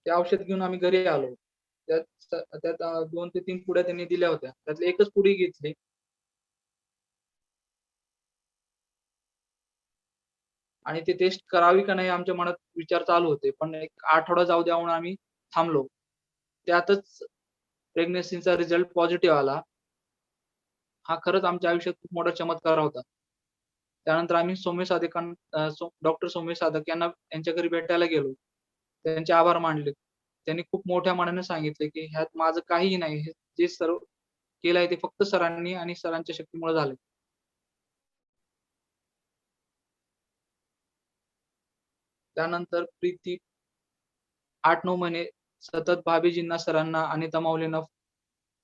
ते औषध घेऊन आम्ही घरी आलो. त्यात 2 ते 3 पुड्या त्यांनी दिल्या होत्या. त्यातली एकच पुडी घेतली. आणि ती टेस्ट करावी का नाही आमच्या मनात विचार चालू होते. पण एक आठवडा जाऊ द्या म्हणून आम्ही थांबलो. त्यातच प्रेग्नन्सीचा रिझल्ट पॉझिटिव्ह आला. हा खरंच आमच्या आयुष्यात खूप मोठा चमत्कार होता. त्यानंतर आम्ही डॉक्टर सौम्य साधक यांच्या घरी भेटायला गेलो. त्यांचे आभार मानले. त्यांनी खूप मोठ्या मनाने सांगितले, की ह्यात माझं काहीही नाही. हे जे सर्व केलंय ते फक्त सरांनी आणि सरांच्या शक्तीमुळे झालंय. त्यानंतर प्रीती 8-9 महिने सतत भाभीजींना, सरांना, अनिता माऊलींना,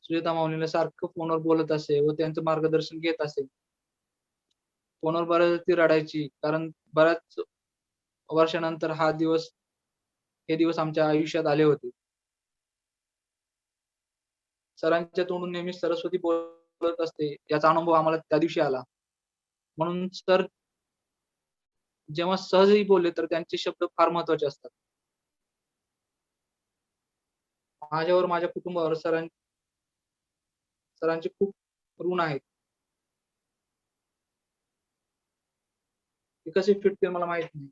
सुजाता माऊलींना सारखं फोनवर बोलत असे व त्यांचं मार्गदर्शन घेत असे. फोनवर बऱ्याच ती रडायची. कारण बऱ्याच वर्षानंतर हे दिवस आमच्या आयुष्यात आले होते. सरांच्या तोंडून नेहमी सरस्वती बोलत असते, याचा अनुभव आम्हाला त्या दिवशी आला. म्हणून सर जेव्हा सहजही बोलले तर त्यांचे शब्द फार महत्वाचे असतात. माझ्यावर, माझ्या कुटुंबावर सरांचे खूप ऋण आहेत. ते कसे फिटतील मला माहित नाही.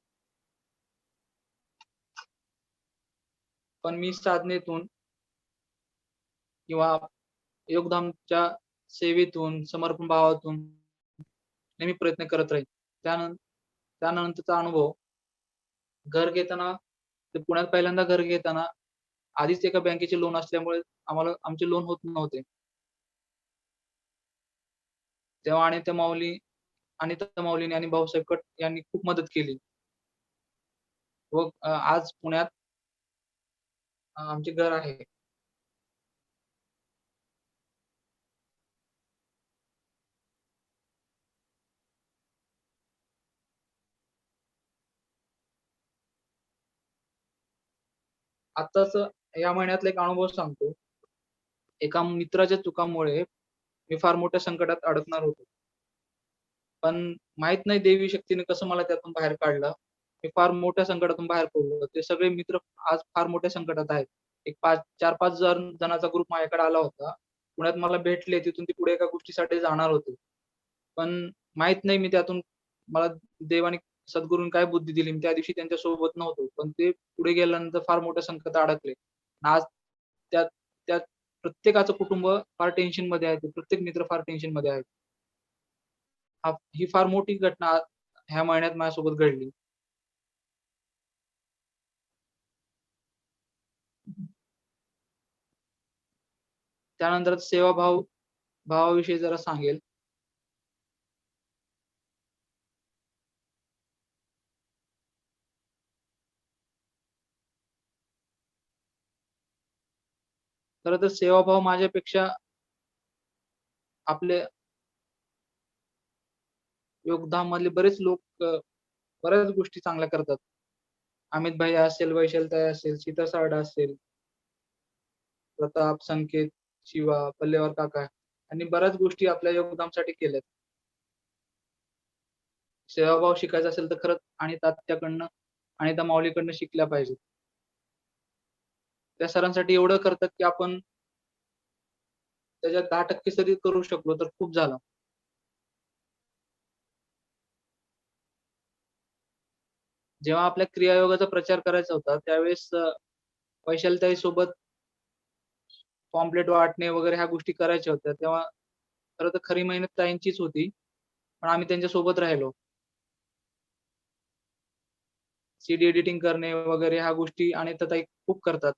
पण मी साधनेतून किंवा योगदानच्या सेवेतून, समर्पण भावातून नेहमी प्रयत्न करत राहील. त्यानंतरचा अनुभव घर घेताना, ते पुण्यात पहिल्यांदा घर घेताना आधीच एका बँकेचे लोन असल्यामुळे आम्हाला आमचे लोन होत नव्हते. तेव्हा अनिता माऊलीने आणि भाऊसाहेब कट यांनी खूप मदत केली व आज पुण्यात आमचे घर आहे. आत्ताच या महिन्यातला एक अनुभव सांगतो. एका मित्राच्या चुकामुळे मी फार मोठ्या संकटात अडकणार होतो. पण माहित नाही देवी शक्तीने कसं मला त्यातून बाहेर काढलं. मी फार मोठ्या संकटातून बाहेर पडलो. ते सगळे मित्र आज फार मोठ्या संकटात आहेत. एक 4-5 जणांचा ग्रुप माझ्याकडे आला होता. पुण्यात मला भेटले. तिथून ते पुढे एका गोष्टीसाठी जाणार होते. पण माहित नाही मी त्यातून मला देवाने सद्गुरूंनी काय बुद्धी दिली. मी त्या दिवशी त्यांच्या सोबत नव्हतो. पण ते पुढे गेल्यानंतर फार मोठ्या संकटात अडकले. आज त्यात त्यात प्रत्येकाचं कुटुंब फार टेन्शनमध्ये आहे. प्रत्येक मित्र फार टेन्शनमध्ये आहे. ही फार मोठी घटना ह्या महिन्यात माझ्यासोबत घडली. त्यानंतर भावाविषयी जरा सांगेल. खरं तर सेवाभाव माझ्यापेक्षा आपले योगदानमधले बरेच लोक बऱ्याच गोष्टी चांगल्या करतात. अमित भैय्या असेल, वैशालीताई असेल, सीता सारडा असेल, प्रताप, संकेत, शिवा, पल्लेवार काका यांनी बऱ्याच गोष्टी आपल्या योगदानासाठी केल्यात. सेवाभाव शिकायचा असेल तर खरंच आणि तात्याकडनं आणि त्या माऊलीकडनं शिकल्या पाहिजेत. त्या सरांसाठी एवढं करतात की आपण त्याच्यात 10% जरी करू शकलो तर खूप झालं. जेव्हा आपल्या क्रियायोगाचा प्रचार करायचा होता त्यावेळेस वैशालीताई सोबत पॉम्पलेट वाटणे वगैरे ह्या गोष्टी करायच्या होत्या. तेव्हा खरं तर खरी मेहनत ताईंचीच होती. पण आम्ही त्यांच्या सोबत राहिलो. सीडी एडिटिंग करणे वगैरे ह्या गोष्टी अनिताताई खूप करतात.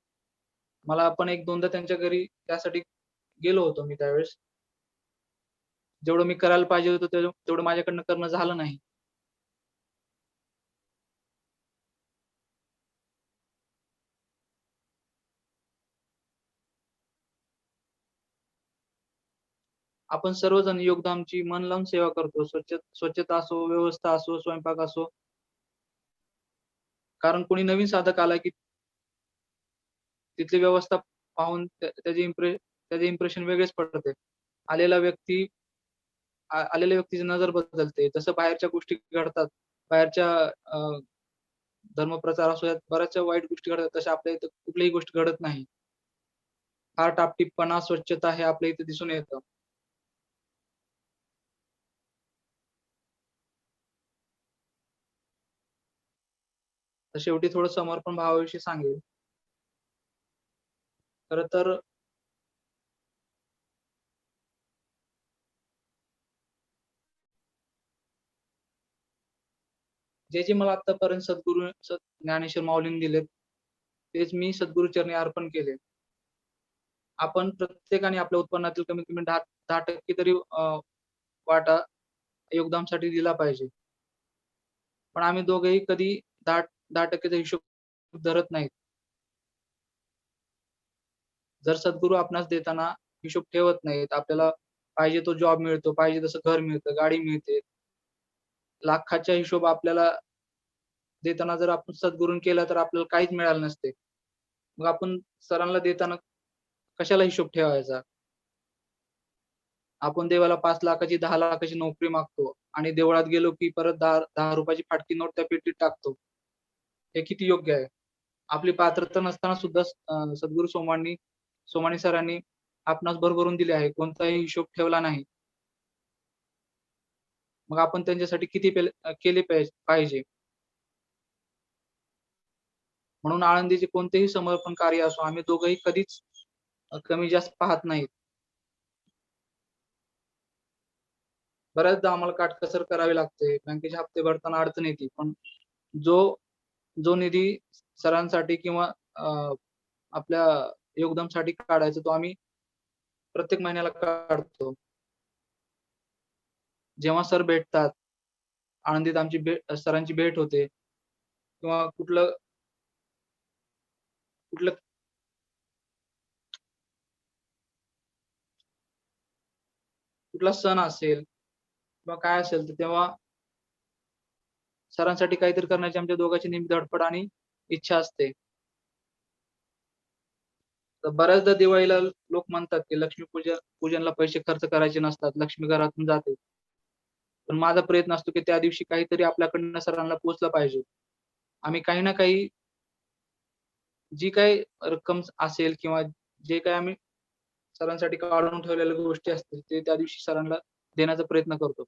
मला पण 1-2दा त्यांच्या घरी त्यासाठी गेलो होतो मी त्यावेळेस. जेवढं मी करायला पाहिजे होतं तेवढं माझ्याकडनं करणं झालं नाही. आपण सर्वजण योगधामची मन लावून सेवा करतो. स्वच्छता असो, व्यवस्था असो, स्वयंपाक असो. कारण कोणी नवीन साधक आला की तिथली व्यवस्था पाहून त्याचे इम्प्रेशन वेगळेच पडते. आलेला व्यक्ती आलेल्या व्यक्तीची नजर बदलते. जसं बाहेरच्या गोष्टी घडतात. बाहेरच्या धर्मप्रचार असो, यात बऱ्याचशा वाईट गोष्टी घडतात. तशा आपल्या इथं कुठलीही गोष्ट घडत नाही. फार टापटीपपणा, स्वच्छता हे आपल्या इथे दिसून येतं. तर शेवटी थोडं समर्पण भावाविषयी सांगेल. खरं तर जे मला आतापर्यंत ज्ञानेश्वर माऊलींनी दिलेत, तेच मी सद्गुरूचरणी अर्पण केले. आपण प्रत्येकाने आपल्या उत्पन्नातील कमीत कमी 10% तरी वाटा योगदानासाठी दिला पाहिजे. पण आम्ही दोघेही कधी 10% चा हिशोब धरत नाहीत. जर सद्गुरू आपणास देताना हिशोब ठेवत नाहीत, आपल्याला पाहिजे तो जॉब मिळतो, पाहिजे तसं घर मिळतं, गाडी मिळते. लाखाच्या हिशोब आपल्याला देताना जर आपण सद्गुरूंनी केला तर आपल्याला काहीच मिळालं नसते. मग आपण सरांना देताना कशाला हिशोब ठेवायचा? आपण देवाला 5 लाखाची 10 लाखाची नोकरी मागतो. आणि देवळात गेलो की परत 10 रुपयाची फाटकी नोट त्या पेटीत टाकतो. हे किती योग्य आहे? आपली पात्रता नसताना सुद्धा सद्गुरू सोमानी सरांनी आपणास भरभरून दिले आहे. कोणताही हिशोब ठेवला नाही. मग आपण त्यांच्यासाठी किती केले पाहिजे. म्हणून आळंदीचे कोणतेही समर्पण कार्य असो, आम्ही दोघंही कधीच कमी जास्त पाहत नाहीत. बऱ्याचदा आम्हाला काटकसर करावी लागते. बँकेचे हप्ते भरताना अडचण येते. पण जो जो निधी सरांसाठी किंवा आपल्या योगदानसाठी काढायचा तो आम्ही प्रत्येक महिन्याला काढतो. जेव्हा सर भेटतात, आळंदीत आमची सरांची भेट होते किंवा कुठलं कुठलं कुठला सण असेल किंवा काय असेल, तर तेव्हा सरांसाठी काहीतरी करण्याची आमच्या दोघांची नेहमी धडपड आणि इच्छा असते. तर बऱ्याचदा दिवाळीला लोक म्हणतात, की पूजनला पैसे खर्च करायचे नसतात. लक्ष्मी घरातून जाते. पण माझा प्रयत्न असतो, की त्या दिवशी काहीतरी आपल्याकडनं सरांना पोहोचलं पाहिजे. आम्ही काही ना काही जी काही रक्कम असेल किंवा जे काही आम्ही सरांसाठी काढून ठेवलेल्या गोष्टी असतील, ते त्या दिवशी सरांना देण्याचा प्रयत्न करतो.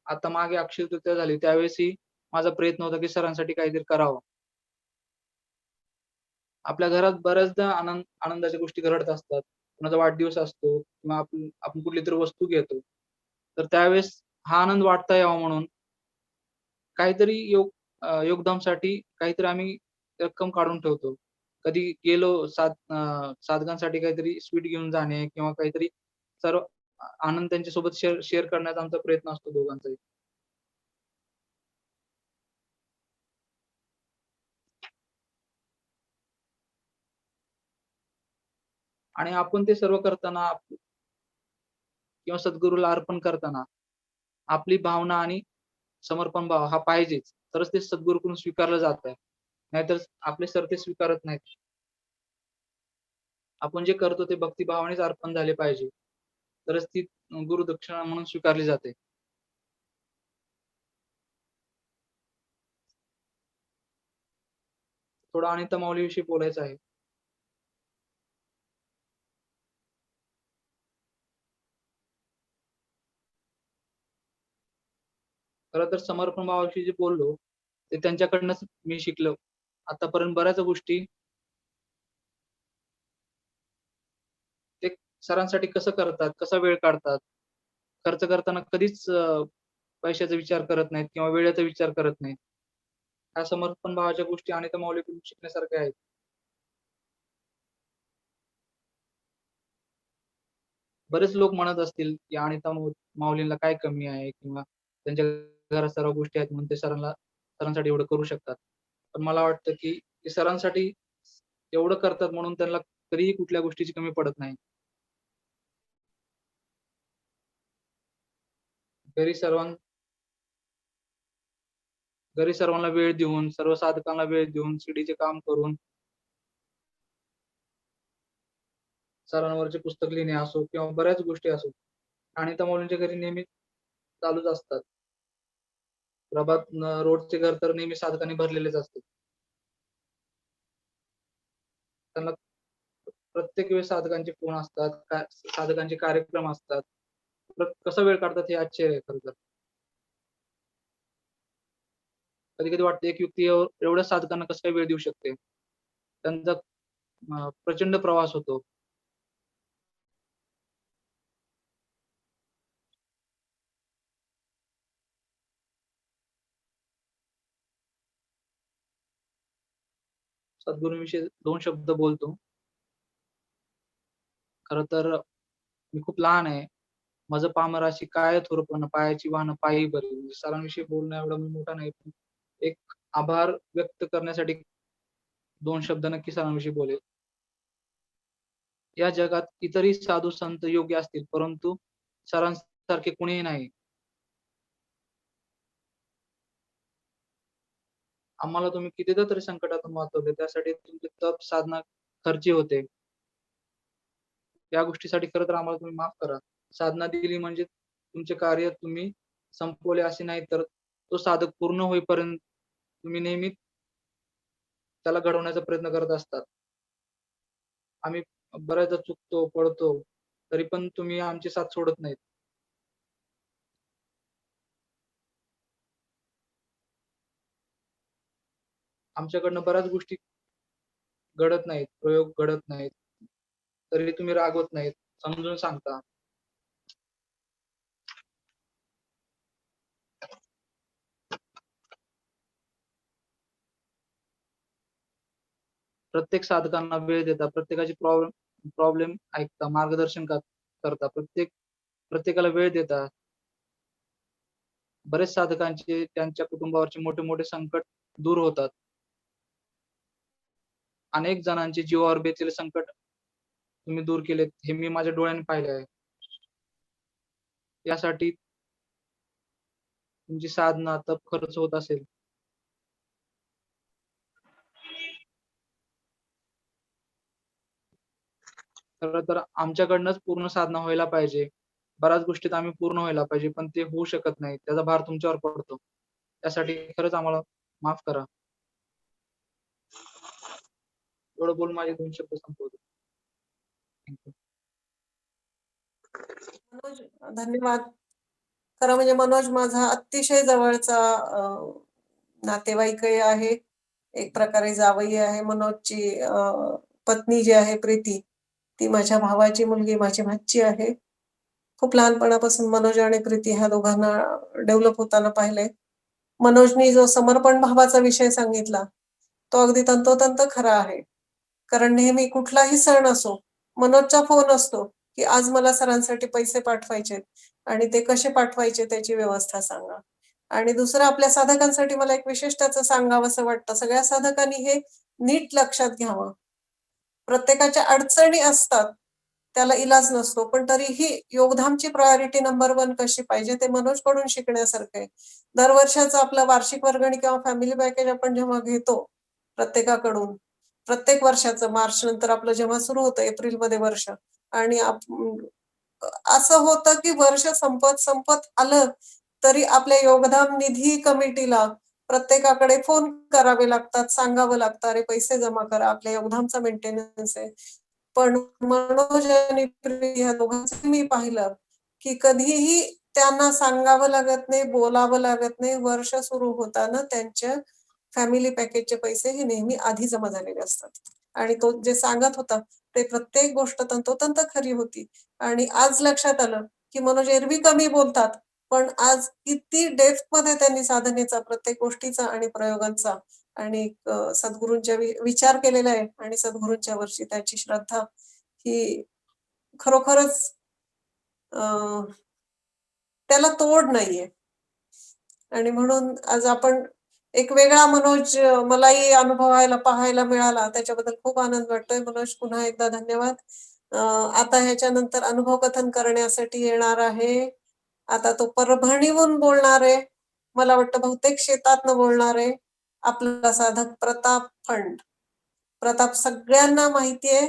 आता मागे अक्षय तृतीया झाली, त्यावेळेसही माझा प्रयत्न होता, की सरांसाठी काहीतरी करावं. आपल्या घरात बऱ्याचदा आनंदाच्या गोष्टी घडत असतात. कुणाचा वाढदिवस असतो किंवा आपण कुठलीतरी वस्तू घेतो. तर त्यावेळेस हा आनंद वाटता यावा म्हणून काहीतरी योगदानसाठी काहीतरी आम्ही रक्कम काढून ठेवतो. कधी गेलो साधकांसाठी काहीतरी स्वीट घेऊन जाणे किंवा काहीतरी सर्व आनंद त्यांच्यासोबत शेअर करण्याचा आमचा प्रयत्न असतो दोघांचाही. आणि आपण ते सर्व करताना किंवा सद्गुरूला अर्पण करताना आपली भावना आणि समर्पण भाव हा पाहिजेच. तरच ते सद्गुरूकडून स्वीकारलं जातं. नाहीतर आपले सर ते स्वीकारत नाहीत. आपण जे करतो ते भक्तिभावानेच अर्पण झाले पाहिजे. तरच ती गुरुदक्षिणा म्हणून स्वीकारली जाते. थोडं अनिता माऊलीविषयी बोलायचं आहे. खरं तर समर्पण भावाविषयी जे बोललो, ते त्यांच्याकडनंच मी शिकलो. आतापर्यंत बऱ्याच गोष्टी ते सरांसाठी कसं करतात, कसा वेळ काढतात. खर्च करताना कधीच पैशाचा विचार करत नाहीत किंवा वेळेचा विचार करत नाहीत. ह्या समर्पण भावाच्या गोष्टी अनिता माऊलीकडून शिकण्यासारख्या आहेत. बरेच लोक म्हणत असतील, की अनिता माऊलींना काय कमी आहे किंवा त्यांच्या घरात सर्व गोष्टी आहेत म्हणून ते सरांसाठी एवढं करू शकतात. पण मला वाटतं, की ते सरांसाठी एवढं करतात म्हणून त्यांना कधीही कुठल्या गोष्टीची कमी पडत नाही. घरी सर्वां घरी सर्वांना वेळ देऊन, सर्व साधकांना वेळ देऊन, शिडीचे काम करून, सरांवरचे पुस्तक लिहिणे असो किंवा बऱ्याच गोष्टी असो, अनिता माऊलींच्या घरी नेहमी चालूच असतात. प्रभात रोडचे घर तर नेहमी साधकांनी भरलेलेच असते. त्यांना प्रत्येक वेळेस साधकांचे फोन असतात, साधकांचे कार्यक्रम असतात. कसा वेळ काढतात हे आश्चर्य आहे खरं तर. कधी-कधी वाटतं एक व्यक्ती एवढ्या साधकांना कसं काय वेळ देऊ शकते? त्यांचा प्रचंड प्रवास होतो. सद्गुरूंविषयी 2 शब्द बोलतो. खरं तर मी खूप लहान आहे. माझं पामराशी काय थोरपण पायाची वाहनं पायी बरी. म्हणजे सरांविषयी बोलणं एवढा मी मोठा नाही. पण एक आभार व्यक्त करण्यासाठी 2 शब्द नक्की सरांविषयी बोलेल. या जगात इतरही साधू संत योग्य असतील, परंतु सरांसारखे कुणीही नाही. आम्हाला तुम्ही कितीदा तरी संकटातून वाचवले. त्यासाठी तुमची तप, साधना खर्ची होते. या गोष्टीसाठी खरं तर आम्हाला तुम्ही माफ करा. साधना दिली म्हणजे तुमचे कार्य तुम्ही संपवले असे नाही, तर तो साधक पूर्ण होईपर्यंत तुम्ही नेहमी त्याला घडवण्याचा प्रयत्न करत असतात. आम्ही बऱ्याचदा चुकतो, पडतो, तरी पण तुम्ही आमची साथ सोडत नाहीत. आमच्याकडनं बऱ्याच गोष्टी घडत नाहीत, प्रयोग घडत नाहीत, तरी तुम्ही रागवत नाहीत, समजून सांगता. प्रत्येक साधकांना वेळ देता, प्रत्येकाची प्रॉब्लेम ऐकता, मार्गदर्शन करता, प्रत्येकाला वेळ देता. बरेच साधकांचे त्यांच्या कुटुंबावरचे मोठे-मोठे संकट दूर होतात. अनेक जणांचे जीवावर बेतलेले संकट तुम्ही दूर केलेत, हे मी माझ्या डोळ्याने पाहिले आहे. यासाठी तुमची साधना, तप खर्च होत असेल. खरं तर आमच्याकडनंच पूर्ण साधना व्हायला पाहिजे. बऱ्याच गोष्टीत आम्ही पूर्ण व्हायला पाहिजे, पण ते होऊ शकत नाही. त्याचा भार तुमच्यावर पडतो. त्यासाठी खरंच आम्हाला माफ करा. एवढं बोलून माझे 2 शब्द संपवतो. Thank you. मनोज, धन्यवाद. खरं म्हणजे मनोज माझा अतिशय जवळचा नातेवाईकही आहे, एक प्रकारे जावई आहे. मनोजची पत्नी जी आहे प्रीती, ती माझ्या भावाची मुलगी, माझी भाची आहे. खूप लहानपणापासून मनोज आणि प्रीती ह्या दोघांना डेव्हलप होताना पाहिलंय. मनोजनी जो समर्पण भावाचा विषय सांगितला, तो अगदी तंतोतंत खरा आहे. कारण नेहमी कुठलाही सण असो, मनोजचा फोन असतो, की आज मला सरांसाठी पैसे पाठवायचेत आणि ते कसे पाठवायचे त्याची व्यवस्था सांगा. आणि दुसरं आपल्या साधकांसाठी मला एक विशेष त्याचं सांगावंसं वाटतं. सगळ्या साधकांनी हे नीट लक्षात घ्यावं. प्रत्येकाच्या अडचणी असतात, त्याला इलाज नसतो, पण तरीही योगधामची प्रायोरिटी नंबर 1 कशी पाहिजे ते मनोजकडून शिकण्यासारखं आहे. दरवर्षाचं आपलं वार्षिक वर्गणी किंवा फॅमिली पॅकेज आपण जेव्हा घेतो प्रत्येकाकडून, प्रत्येक वर्षाचं मार्च नंतर आपलं जेव्हा सुरू होतं एप्रिलमध्ये वर्ष, आणि असं होतं की वर्ष संपत संपत आलं तरी आपल्या योगदान निधी कमिटीला प्रत्येकाकडे फोन करावे लागतात, सांगावं लागतं, अरे पैसे जमा करा, आपल्या योगधामचा मेंटेनन्स आहे. पण मनोज आणि प्रीती ह्या दोघांचं मी पाहिलं की कधीही त्यांना सांगावं लागत नाही, बोलावं लागत नाही. वर्ष सुरू होताना त्यांच्या फॅमिली पॅकेजचे पैसे हे नेहमी आधी जमा झालेले असतात. आणि तो जे सांगत होता ते प्रत्येक गोष्ट तंतोतंत खरी होती. आणि आज लक्षात आलं की मनोज एरवी कमी बोलतात, पण आज किती डेप्थ मध्ये त्यांनी साधनेचा, प्रत्येक गोष्टीचा आणि प्रयोगांचा आणि सद्गुरूंच्या विचार केलेला आहे. आणि सद्गुरूंच्या वर्षी त्याची श्रद्धा ही खरोखरच त्याला तोड नाहीये. आणि म्हणून आज आपण एक वेगळा मनोज मलाही अनुभवायला पाहायला मिळाला, त्याच्याबद्दल खूप आनंद वाटतोय. मनोज, पुन्हा एकदा धन्यवाद. आता ह्याच्यानंतर अनुभव कथन करण्यासाठी येणार आहे, आता तो परभणीहून बोलणार आहे, मला वाटतं बहुतेक शेतातनं बोलणार आहे, आपला साधक प्रताप फंड. प्रताप सगळ्यांना माहितीये.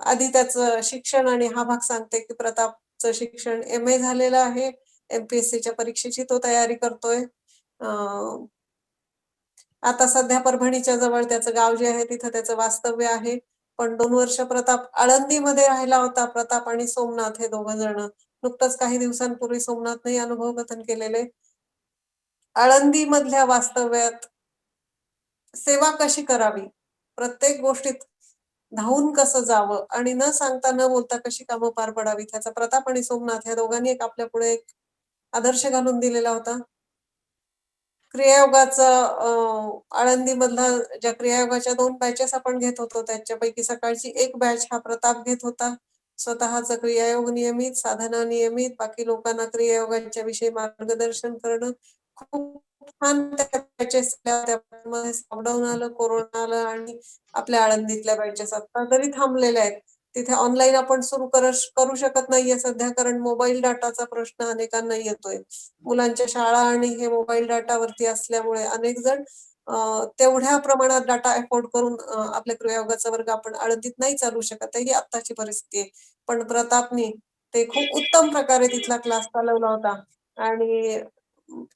आधी त्याचं शिक्षण आणि हा भाग सांगते की प्रतापचं शिक्षण MA झालेलं आहे. MPSCच्या परीक्षेची तो तयारी करतोय. आता सध्या परभणीच्या जवळ त्याचं गाव जे आहे तिथं त्याचं वास्तव्य आहे. पण 2 वर्ष प्रताप आळंदीमध्ये राहिला होता. प्रताप आणि सोमनाथ हे दोघं जण नुकतंच काही दिवसांपूर्वी सोमनाथने अनुभव कथन केलेले. आळंदी मधल्या वास्तव्यात सेवा कशी करावी, प्रत्येक गोष्टीत धावून कसं जावं आणि न सांगता न बोलता कशी कामं पार पडावीत, ह्याचा प्रताप आणि सोमनाथ या दोघांनी एक आपल्या पुढे एक आदर्श घालून दिलेला होता. क्रियायोगाचा आळंदी मधला, ज्या क्रियायोगाच्या 2 बॅचेस आपण घेत होतो त्याच्यापैकी सकाळची एक बॅच हा प्रताप घेत होता. स्वतःचा क्रियायोग नियमित, साधना नियमित, बाकी लोकांना क्रियायोगाच्या विषयी मार्गदर्शन करणं. खूप छान त्या बॅचेस त्यामध्ये लॉकडाऊन आलं, कोरोना आलं आणि आपल्या आळंदीतल्या बॅचेस आता तरी थांबलेल्या आहेत. तिथे ऑनलाईन आपण सुरू करू शकत नाहीये सध्या, कारण मोबाईल डाटाचा प्रश्न अनेकांना येतोय. मुलांच्या शाळा आणि हे मोबाईल डाटावरती असल्यामुळे अनेक जण तेवढ्या प्रमाणात डाटा अफोर्ड करून आपल्या गृहयोगाचा वर्ग आपण आळंदीत नाही चालू शकत ही आत्ताची परिस्थिती आहे. पण प्रतापनी ते खूप उत्तम प्रकारे तिथला क्लास चालवला होता आणि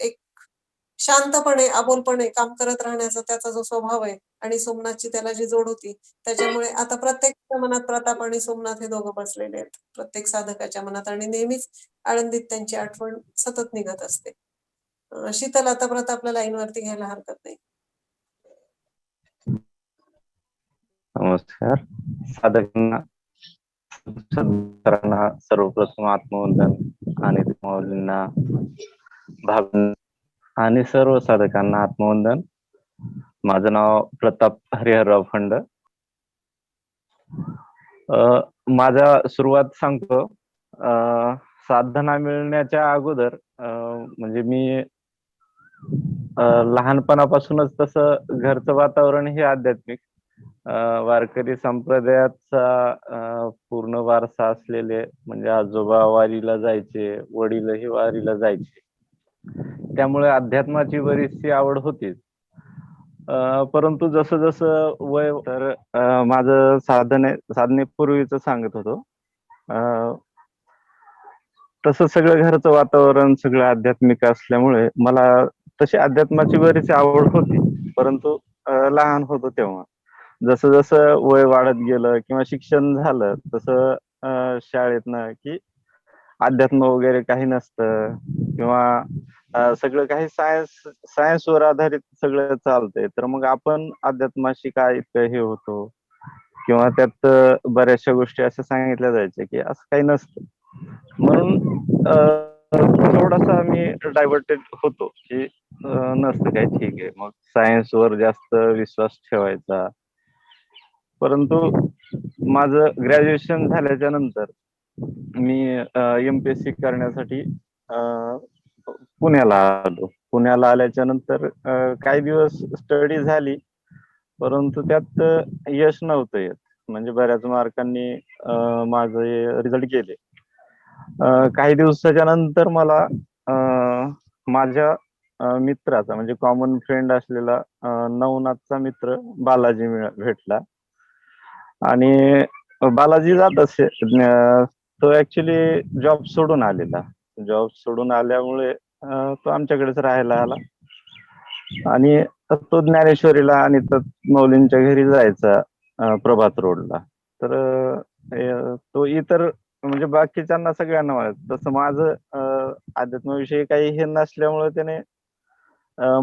एक शांतपणे अबोलपणे काम करत राहण्याचा त्याचा जो स्वभाव आहे आणि सोमनाथची त्याला जी जोड होती त्याच्यामुळे आता प्रत्येकाच्या मनात प्रताप आणि सोमनाथ हे दोघं बसलेले आहेत प्रत्येक साधकाच्या मनात आणि नेहमीच आळंदीत त्यांची आठवण सतत निघत असते. शीतल आता प्रतापला लाईनवरती घ्यायला हरकत नाही. नमस्कार साधकांना सरांना सर्वप्रथम आत्मवंदन आणि माऊलींना भाव आणि सर्व साधकांना आत्मवंदन. माझं नाव प्रताप हरिहरराव फंड. माझा सुरुवात सांगतो. साधना मिळण्याच्या अगोदर म्हणजे मी लहानपणापासूनच तसं घरचं वातावरण हे आध्यात्मिक वारकरी संप्रदायाचा पूर्ण वारसा असलेले म्हणजे आजोबा वारीला जायचे, वडीलही वारीला जायचे, त्यामुळे अध्यात्माची बरीचशी आवड होतीच. परंतु जसं जसं वय तर माझं साधनेपूर्वीच सांगत होतो. तसं सगळं घरचं वातावरण सगळं आध्यात्मिक असल्यामुळे मला तशी अध्यात्माची बरीच आवड होती, परंतु लहान होतो तेव्हा. जसं जसं वय वाढत गेलं किंवा शिक्षण झालं तसं शाळेतनं की अध्यात्म वगैरे काही नसतं किंवा सगळं काही सायन्सवर आधारित सगळं चालतंय, तर मग आपण अध्यात्माशी काय इतकं हे होतो किंवा त्यात बऱ्याचशा गोष्टी असं सांगितल्या जायच्या की असं काही नसतं. म्हणून थोडासा मी डायव्हर्टेड होतो की नसतं काही, ठीक आहे. मग सायन्सवर जास्त विश्वास ठेवायचा. परंतु माझं ग्रॅज्युएशन झाल्याच्या नंतर मी MPSC करण्यासाठी पुण्याला आलो. पुण्याला आल्याच्या नंतर काही दिवस स्टडी झाली, परंतु त्यात यश नव्हतं येत. म्हणजे बऱ्याच मार्कांनी माझे रिझल्ट गेले. काही दिवसाच्या नंतर मला माझ्या मित्राचा म्हणजे कॉमन फ्रेंड असलेला नवनाथचा मित्र बालाजी भेटला. आणि बालाजी जात असे, तो ऍक्च्युली जॉब सोडून आलेला. जॉब सोडून आल्यामुळे तो आमच्याकडेच राहायला आला आणि तो ज्ञानेश्वरीला आणि मौलींच्या घरी जायचा प्रभात रोडला. तर तो इतर म्हणजे बाकीच्यांना सगळ्यांना माहित, तसं माझं अध्यात्माविषयी काही हे नसल्यामुळे त्याने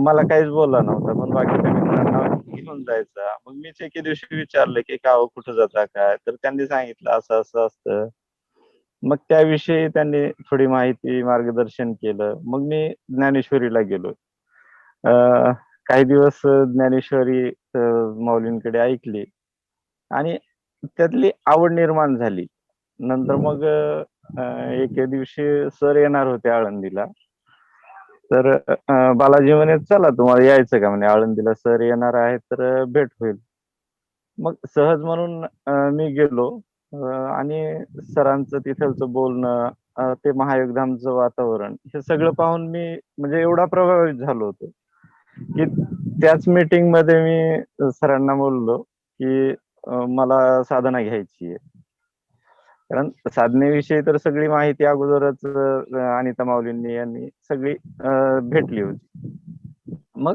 मला काहीच बोलला नव्हता, पण बाकीच्या मित्रांना घेऊन जायचा. मग मीच एके दिवशी विचारलं की का कुठं जाता काय, तर त्यांनी सांगितलं असं असं असतं. मग त्याविषयी त्यांनी थोडी माहिती मार्गदर्शन केलं. मग मी ज्ञानेश्वरीला गेलो. काही दिवस ज्ञानेश्वरी माऊलींकडे ऐकली आणि त्यातली आवड निर्माण झाली. नंतर मग एके दिवशी सर येणार होते आळंदीला, तर बालाजी म्हणे चला तुम्हाला यायचं का म्हणे आळंदीला, सर येणार आहे तर भेट होईल. मग सहज म्हणून मी गेलो आणि सरांचं तिथलचं बोलणं, ते महायोगधामचं वातावरण हे सगळं पाहून मी म्हणजे एवढा प्रभावित झालो होतो की त्याच मीटिंग मध्ये मी सरांना बोललो की मला साधना घ्यायची आहे. कारण साधनेविषयी तर सगळी माहिती अगोदरच अनिता माऊलींनी यांनी सगळी भेटली होती. मग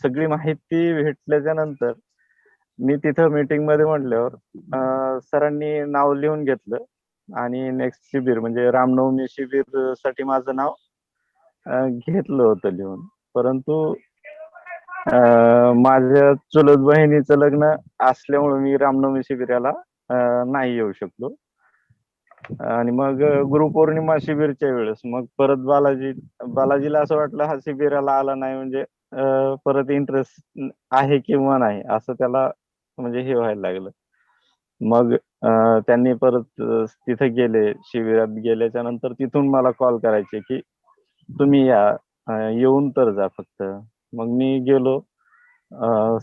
सगळी माहिती भेटल्याच्या नंतर मी तिथं मीटिंग मध्ये म्हटल्यावर सरांनी नाव लिहून घेतलं आणि नेक्स्ट शिबिर म्हणजे रामनवमी शिबिर साठी माझं नाव घेतलं होतं लिहून. परंतु माझ्या चुलत बहिणीचं लग्न असल्यामुळे मी रामनवमी शिबिराला नाही येऊ शकलो. आणि मग गुरुपौर्णिमा शिबिरच्या वेळेस मग परत बालाजीला असं वाटलं हा शिबिराला आला नाही म्हणजे परत इंटरेस्ट आहे किंवा नाही असं त्याला म्हणजे हे व्हायला लागलं. मग त्यांनी परत तिथे गेले, शिबिरात गेल्याच्या नंतर तिथून मला कॉल करायचे की तुम्ही या, येऊन तर जा फक्त. मग मी गेलो,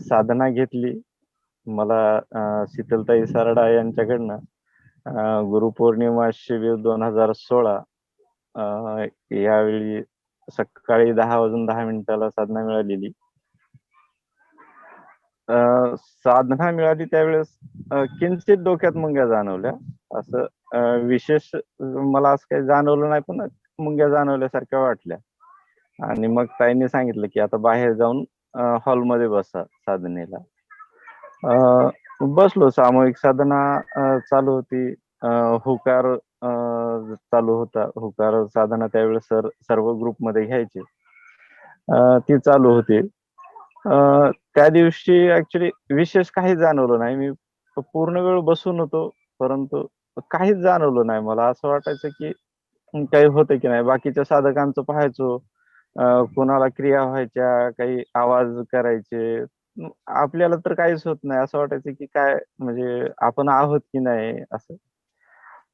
साधना घेतली. मला शीतलताई सारडा यांच्याकडनं गुरुपौर्णिमा शिबिर 2016 यावेळी सकाळी 10 वाजून 10 मिनिटाला साधना मिळालेली. साधना मिळाली त्यावेळेस किंचित डोक्यात मुंग्या जाणवल्या. असं विशेष मला असं काही जाणवलं नाही, पण मुंग्या जाणवल्यासारख्या वाटल्या. आणि मग ताईंनी सांगितलं की आता बाहेर जाऊन हॉलमध्ये बसा साधनेला. बसलो. सामूहिक साधना चालू होती. हुकार चालू होता. हुकार साधना त्यावेळेस सर्व ग्रुपमध्ये घ्यायचे. ती चालू होती. त्या दिवशी ऍक्च्युली विशेष काही जाणवलं नाही. मी पूर्ण वेळ बसून होतो, परंतु काहीच जाणवलं नाही. मला असं वाटायचं की काही होतं की नाही. बाकीच्या साधकांचं पाहायचो, कोणाला क्रिया व्हायच्या, काही आवाज करायचे. आपल्याला तर काहीच होत नाही. असं वाटायचं की काय म्हणजे आपण आहोत की नाही असं.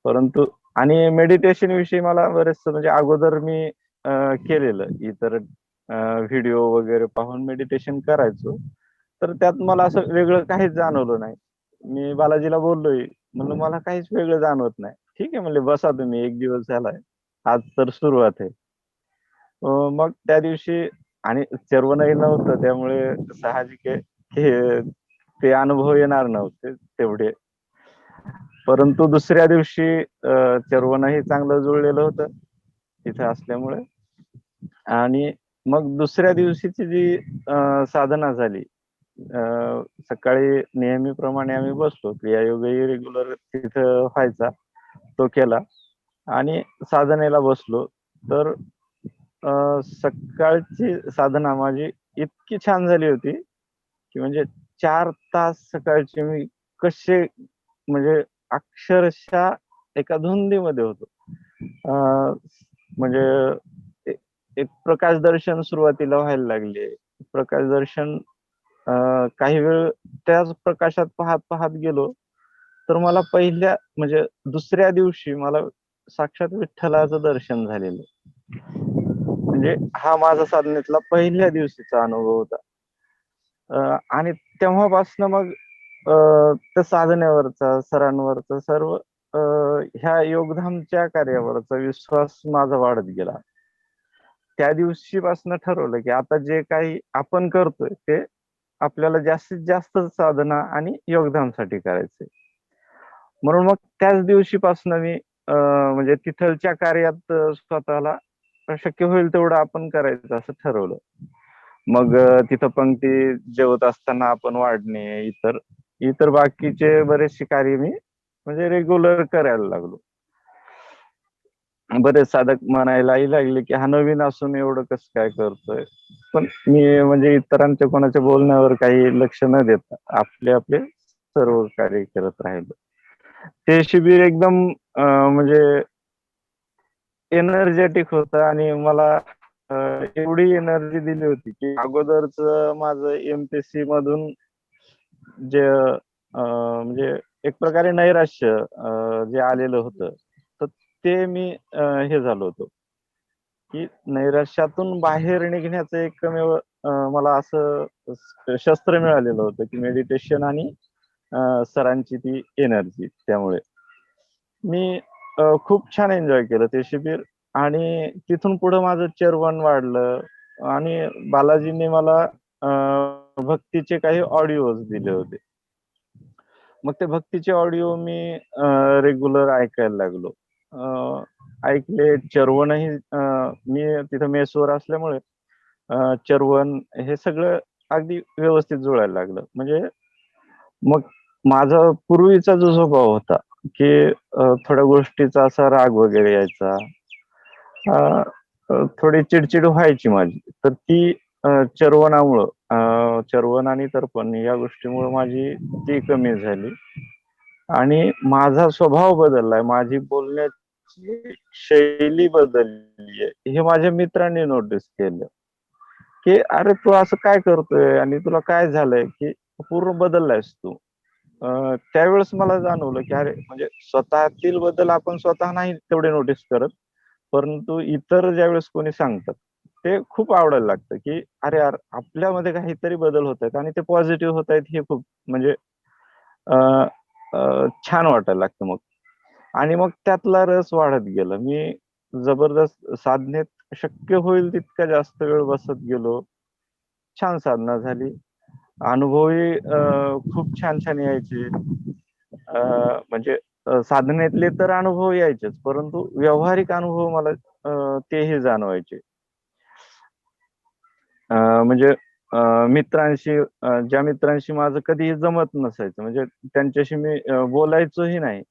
परंतु आणि मेडिटेशन विषयी मला बरेचसं म्हणजे अगोदर मी केलेलं. इतर व्हिडिओ वगैरे पाहून मेडिटेशन करायचो. तर त्यात मला असं वेगळं काहीच जाणवलं नाही. मी बालाजीला बोललोय, म्हणलं मला काहीच वेगळं जाणवत नाही. ठीक आहे म्हणले, बसा तुम्ही, एक दिवस झालाय. आज तर सुरुवात आहे. मग त्या दिवशी आणि चर्वणही नव्हतं, त्यामुळे साहजिक आहे की ते अनुभव येणार नव्हते तेवढे. परंतु दुसऱ्या दिवशी चर्वणही चांगलं जुळलेलं होतं तिथे असल्यामुळे. आणि मग दुसऱ्या दिवशीची जी साधना झाली, सकाळी नेहमीप्रमाणे आम्ही बसलो. क्रियायोगही रेग्युलर तिथं व्हायचा, तो केला आणि साधनेला बसलो. तर सकाळची साधना माझी इतकी छान झाली होती की म्हणजे 4 तास सकाळचे मी कसे म्हणजे अक्षरशः एका धुंदीमध्ये होतो. अ, म्हणजे ए एक प्रकाश दर्शन सुरुवातीला व्हायला लागले. प्रकाश दर्शन काही वेळ त्याच प्रकाशात पाहत गेलो, तर मला पहिल्या म्हणजे दुसऱ्या दिवशी मला साक्षात विठ्ठलाचं दर्शन झालेलं. म्हणजे हा माझा साधनेतला पहिल्या दिवशीचा अनुभव होता. आणि तेव्हापासनं मग त्या साधनेवरचा, सरांवरचा सर्व ह्या योगधामच्या कार्यावरचा विश्वास माझा वाढत गेला. त्या दिवशीपासून ठरवलं की आता जे काही आपण करतोय ते आपल्याला जास्तीत जास्त साधना आणि योगधामसाठी करायचंय. म्हणून मग त्याच दिवशीपासून मी म्हणजे तिथलच्या कार्यात स्वतःला शक्य होईल तेवढं आपण करायचं असं ठरवलं. मग तिथं पंक्ती जेवत असताना आपण वाढणे, इतर इतर बाकीचे बरेचसे कार्य मी म्हणजे रेग्युलर करायला लागलो. बरेच साधक म्हणायलाही लागले की हा नवीन असून एवढं कसं काय करतोय. पण मी म्हणजे इतरांच्या कोणाच्या बोलण्यावर काही लक्ष न देता आपले आपले सर्व कार्य करत राहिलो. ते शिबिर एकदम म्हणजे एनर्जेटिक होतं आणि मला एवढी एनर्जी दिली होती की अगोदरच माझं एमपीएससी मधून जे म्हणजे एक प्रकारे नैराश्य जे आलेलं होतं, तर ते मी हे झालो होतो की नैराश्यातून बाहेर निघण्याचं एकमेव मला असं शस्त्र मिळालेलं होतं की मेडिटेशन आणि सरांची ती एनर्जी. त्यामुळे मी खूप छान एन्जॉय केलं ते शिबिर. आणि तिथून पुढं माझं चर्वण वाढलं आणि बालाजींनी मला भक्तीचे काही ऑडिओज दिले होते. मग ते भक्तीचे ऑडिओ मी रेग्युलर ऐकायला लागलो. ऐकले. चर्वणही मी तिथं मेसवर असल्यामुळे चर्वण हे सगळं अगदी व्यवस्थित जुळायला लागलं. म्हणजे मग माझा पूर्वीचा जो स्वभाव होता की थोड्या गोष्टीचा असा राग वगैरे यायचा, थोडी चिडचिड व्हायची माझी, तर ती चर्वण आणि तर्पण या गोष्टीमुळे माझी ती कमी झाली आणि माझा स्वभाव बदललाय, माझी बोलण्याची शैली बदलली आहे. हे माझ्या मित्रांनी नोटीस केलं की अरे तू असं काय करतोय आणि तुला काय झालंय की पूर्ण बदललायस तू. त्यावेळेस मला जाणवलं की अरे म्हणजे स्वतःतील बदल आपण स्वतः नाही तेवढे नोटीस करत, परंतु इतर ज्यावेळेस कोणी सांगतात ते खूप आवडायला लागतं की अरे यार आपल्यामध्ये काहीतरी बदल होत आहेत आणि ते पॉझिटिव्ह होत आहेत, हे खूप म्हणजे छान वाटायला लागतं मग. आणि मग त्यातला रस वाढत गेला. मी जबरदस्त साधनेत शक्य होईल तितका जास्त वेळ बसत गेलो. छान साधना झाली अनुभवही खूप छान छान यायचे. म्हणजे साधनेतले तर अनुभव यायचेच, परंतु व्यावहारिक अनुभव मला तेही जाणवायचे. म्हणजे मित्रांशी ज्या मित्रांशी माझं कधीही जमत नसायचं, म्हणजे त्यांच्याशी मी बोलायचोही नाही.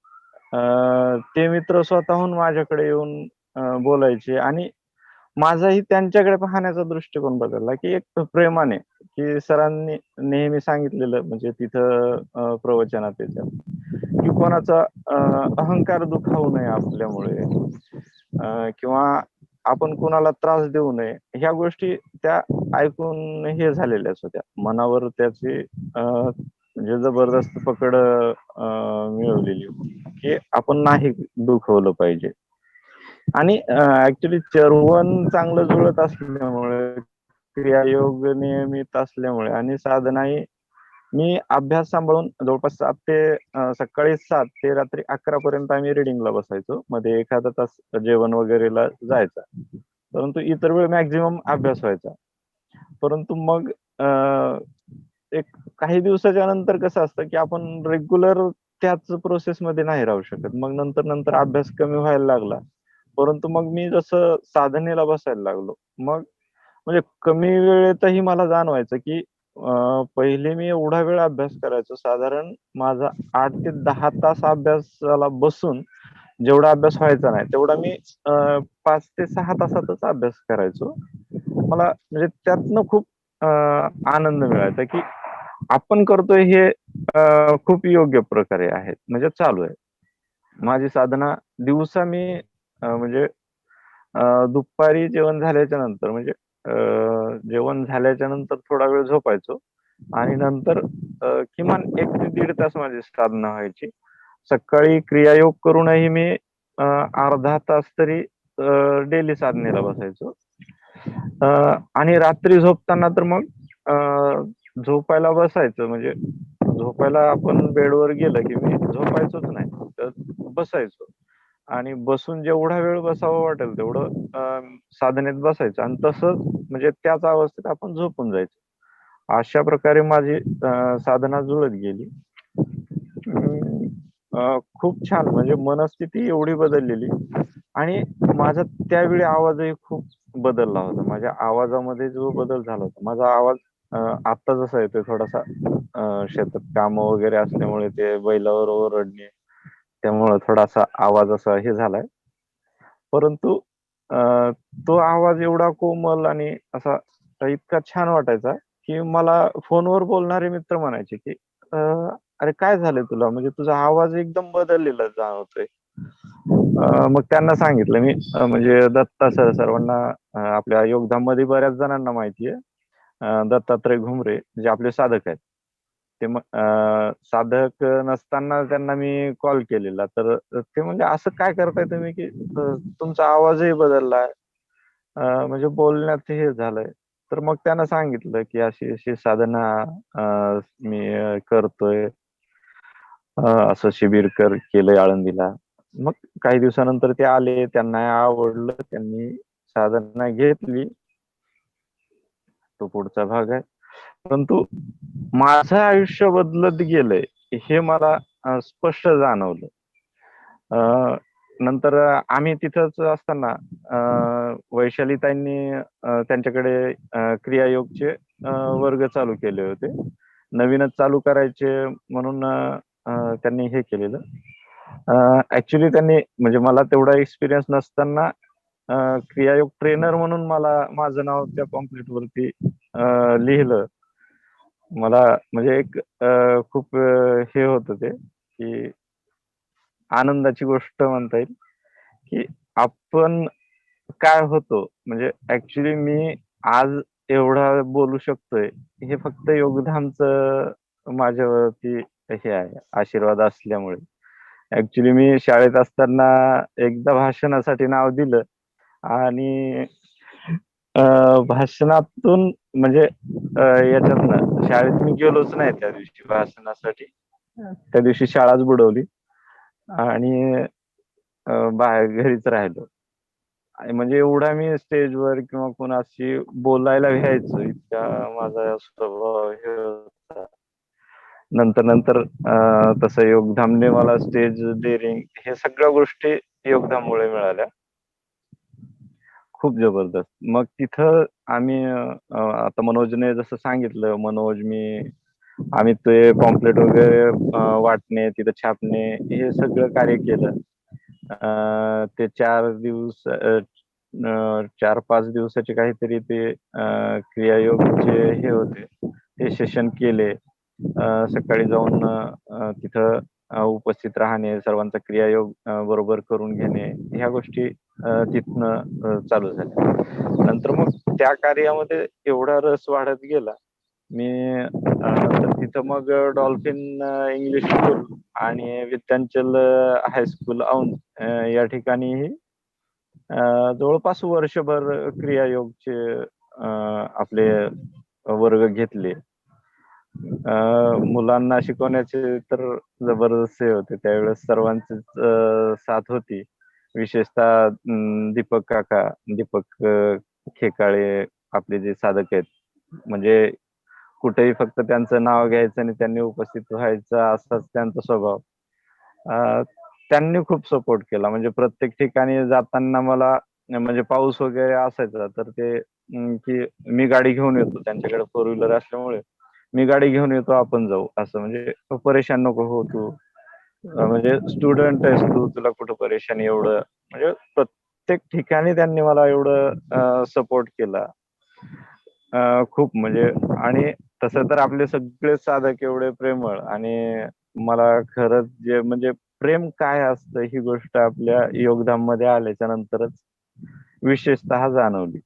ते मित्र स्वतःहून माझ्याकडे येऊन बोलायचे आणि माझाही त्यांच्याकडे पाहण्याचा दृष्टिकोन बदलला, की एक प्रेमाने, की सरांनी नेहमी सांगितलेलं म्हणजे तिथं प्रवचनात त्याच्यात, की कोणाचा अहंकार दुखावू नये आपल्यामुळे, किंवा आपण कोणाला त्रास देऊ नये. ह्या गोष्टी त्या ऐकून हे झालेल्याच होत्या. मनावर त्याची म्हणजे जबरदस्त पकड मिळवलेली होती, की आपण नाही दुखवलं पाहिजे. आणि ऍक्च्युली चर्वण चांगलं जुळत असल्यामुळे, क्रियायोग नियमित असल्यामुळे आणि साधनाही मी अभ्यास सांभाळून जवळपास 7 ते सकाळी 7 ते रात्री 11 पर्यंत आम्ही रिडिंगला बसायचो. मध्ये एखादा तास जेवण वगैरेला जायचा. परंतु इतर वेळ मॅक्झिमम अभ्यास व्हायचा. परंतु मग एक काही दिवसाच्या नंतर कसं असतं, की आपण रेग्युलर त्याच प्रोसेसमध्ये नाही राहू शकत. मग नंतर नंतर अभ्यास कमी व्हायला लागला. परंतु मग मी जसं साधनेला बसायला लागलो, मग म्हणजे कमी वेळेतही मला जाणवायचं, की पहिले मी एवढा वेळ अभ्यास करायचो. साधारण माझा 8 ते 10 तास अभ्यासाला बसून जेवढा अभ्यास व्हायचा नाही, तेवढा मी 5 ते 6 तासातच अभ्यास करायचो. मला म्हणजे त्यातनं खूप आनंद मिळायचा, की आपण करतोय हे खूप योग्य प्रकारे आहे. म्हणजे चालू आहे. माझी साधना दिवसा मी म्हणजे दुपारी जेवण झाल्याच्या नंतर म्हणजे जेवण झाल्याच्या नंतर थोडा वेळ झोपायचो आणि नंतर किमान 1 ते दीड तास माझी साधना व्हायची. सकाळी क्रियायोग करूनही मी अर्धा तास तरी डेली साधनेला बसायचो. आणि रात्री झोपताना तर मग झोपायला बसायचं, म्हणजे झोपायला आपण बेडवर गेलं की मी झोपायचोच नाही, तर बसायचो आणि बसून जेवढा वेळ बसावं वाटेल तेवढं साधनेत बसायचं आणि तसंच म्हणजे त्याच अवस्थेत आपण झोपून जायचं. अशा प्रकारे माझी साधना जुळत गेली. खूप छान, म्हणजे मनस्थिती एवढी बदललेली आणि माझा त्यावेळी आवाजही खूप बदलला होता. माझ्या आवाजामध्ये जो बदल झाला होता, माझा आवाज आता जसा येतोय थोडासा शेतात कामं वगैरे असल्यामुळे ते बैलावर ओरडणे, त्यामुळे थोडासा आवाज असा हे झालाय. परंतु तो आवाज एवढा कोमल आणि असा इतका छान वाटायचा, की मला फोनवर बोलणारे मित्र म्हणायचे, की "अ, अरे काय झालंय तुला? म्हणजे तुझा आवाज एकदम बदललेला जाणवतोय." मग त्यांना सांगितलं मी, म्हणजे दत्ता सर सर्वांना आपल्या योगधाममध्ये बऱ्याच जणांना माहिती आहे. दत्तात्रय घुमरे जे आपले साधक आहेत. ते मग साधक नसताना त्यांना मी कॉल केलेला. तर ते म्हणजे "असं काय करताय तुम्ही, की तुमचा आवाजही बदललाय, म्हणजे बोलण्यात हे झालंय." तर मग त्यांना सांगितलं, की अशी-अशी साधना मी करतोय. असं शिबिर केलंय आळंदीला. मग काही दिवसानंतर ते आले, त्यांना आवडलं, त्यांनी साधना घेतली. तो पुढचा भाग आहे. परंतु माझं आयुष्य बदलत गेलंय हे मला स्पष्ट जाणवलं. नंतर आम्ही तिथंच असताना वैशालीताईंनी त्यांच्याकडे क्रियायोगचे वर्ग चालू केले होते. नवीनच चालू करायचे म्हणून त्यांनी हे केलेलं. ऍक्च्युली त्यांनी म्हणजे मला तेवढा एक्सपिरियन्स नसताना क्रियायोग ट्रेनर म्हणून मला माझं नाव त्या पॉम्पलेट वरती लिहिलं. मला म्हणजे एक खूप हे होतं ते, की आनंदाची गोष्ट म्हणता येईल, की आपण काय होतो म्हणजे ऍक्च्युली मी आज एवढा बोलू शकतोय, हे फक्त योगधामचं माझ्यावरती हे आहे, आशीर्वाद असल्यामुळे. ऍक्च्युली मी शाळेत असताना एकदा भाषणासाठी नाव दिलं आणि भाषणातून म्हणजे याच्यातनं शाळेत मी गेलोच नाही त्या दिवशी भाषणासाठी. त्या दिवशी शाळाच बुडवली आणि बाहेर घरीच राहिलो. आणि म्हणजे एवढा मी स्टेजवर किंवा कोणाशी बोलायला घ्यायचो, इतका माझा स्वभाव हे होता. नंतर नंतर तसं योगधामने मला स्टेज डेअरिंग हे सगळ्या गोष्टी योगधाममुळे मिळाल्या. खूप जबरदस्त. मग तिथं आम्ही आता मनोजने जसं सांगितलं, आम्ही ते पॉम्पलेट वगैरे वाटणे, तिथं छापणे हे सगळं कार्य केलं. ते 4-5 दिवसाचे काहीतरी ते क्रियायोगचे हे होते, ते सेशन केले. सकाळी जाऊन तिथं उपस्थित राहणे, सर्वांचा क्रियायोग बरोबर करून घेणे, ह्या गोष्टी तिथनं चालू झाल्या. नंतर मग त्या कार्यामध्ये एवढा रस वाढत गेला. मी नंतर तिथं मग डॉल्फिन इंग्लिश स्कूल आणि विद्यांचल हायस्कूल औंध या ठिकाणीही जवळपास वर्षभर क्रियायोगचे आपले वर्ग घेतले. मुलांना शिकवण्याचे तर जबरदस्त हे होते त्यावेळेस, सर्वांचीच साथ होती. विशेषतः दीपक खेकाळे आपले जे साधक आहेत, म्हणजे कुठेही फक्त त्यांचं नाव घ्यायचं आणि त्यांनी उपस्थित व्हायचं असाच त्यांचा स्वभाव. त्यांनी खूप सपोर्ट केला. म्हणजे प्रत्येक ठिकाणी जाताना मला, म्हणजे पाऊस वगैरे असायचा तर ते की मी गाडी घेऊन येतो, त्यांच्याकडे 4 व्हीलर असल्यामुळे मी गाडी घेऊन येतो, आपण जाऊ असं. म्हणजे परेशान नको हो तू, म्हणजे स्टुडंट आहेस तू, तुला कुठं परेशानी एवढं. म्हणजे प्रत्येक ठिकाणी त्यांनी मला एवढं सपोर्ट केला. खूप म्हणजे, आणि तसं तर आपले सगळे साधक एवढे प्रेमळ, आणि मला खरंच जे म्हणजे प्रेम काय असतं ही गोष्ट आपल्या योगधाम मध्ये आल्याच्या नंतरच विशेषतः जाणवली.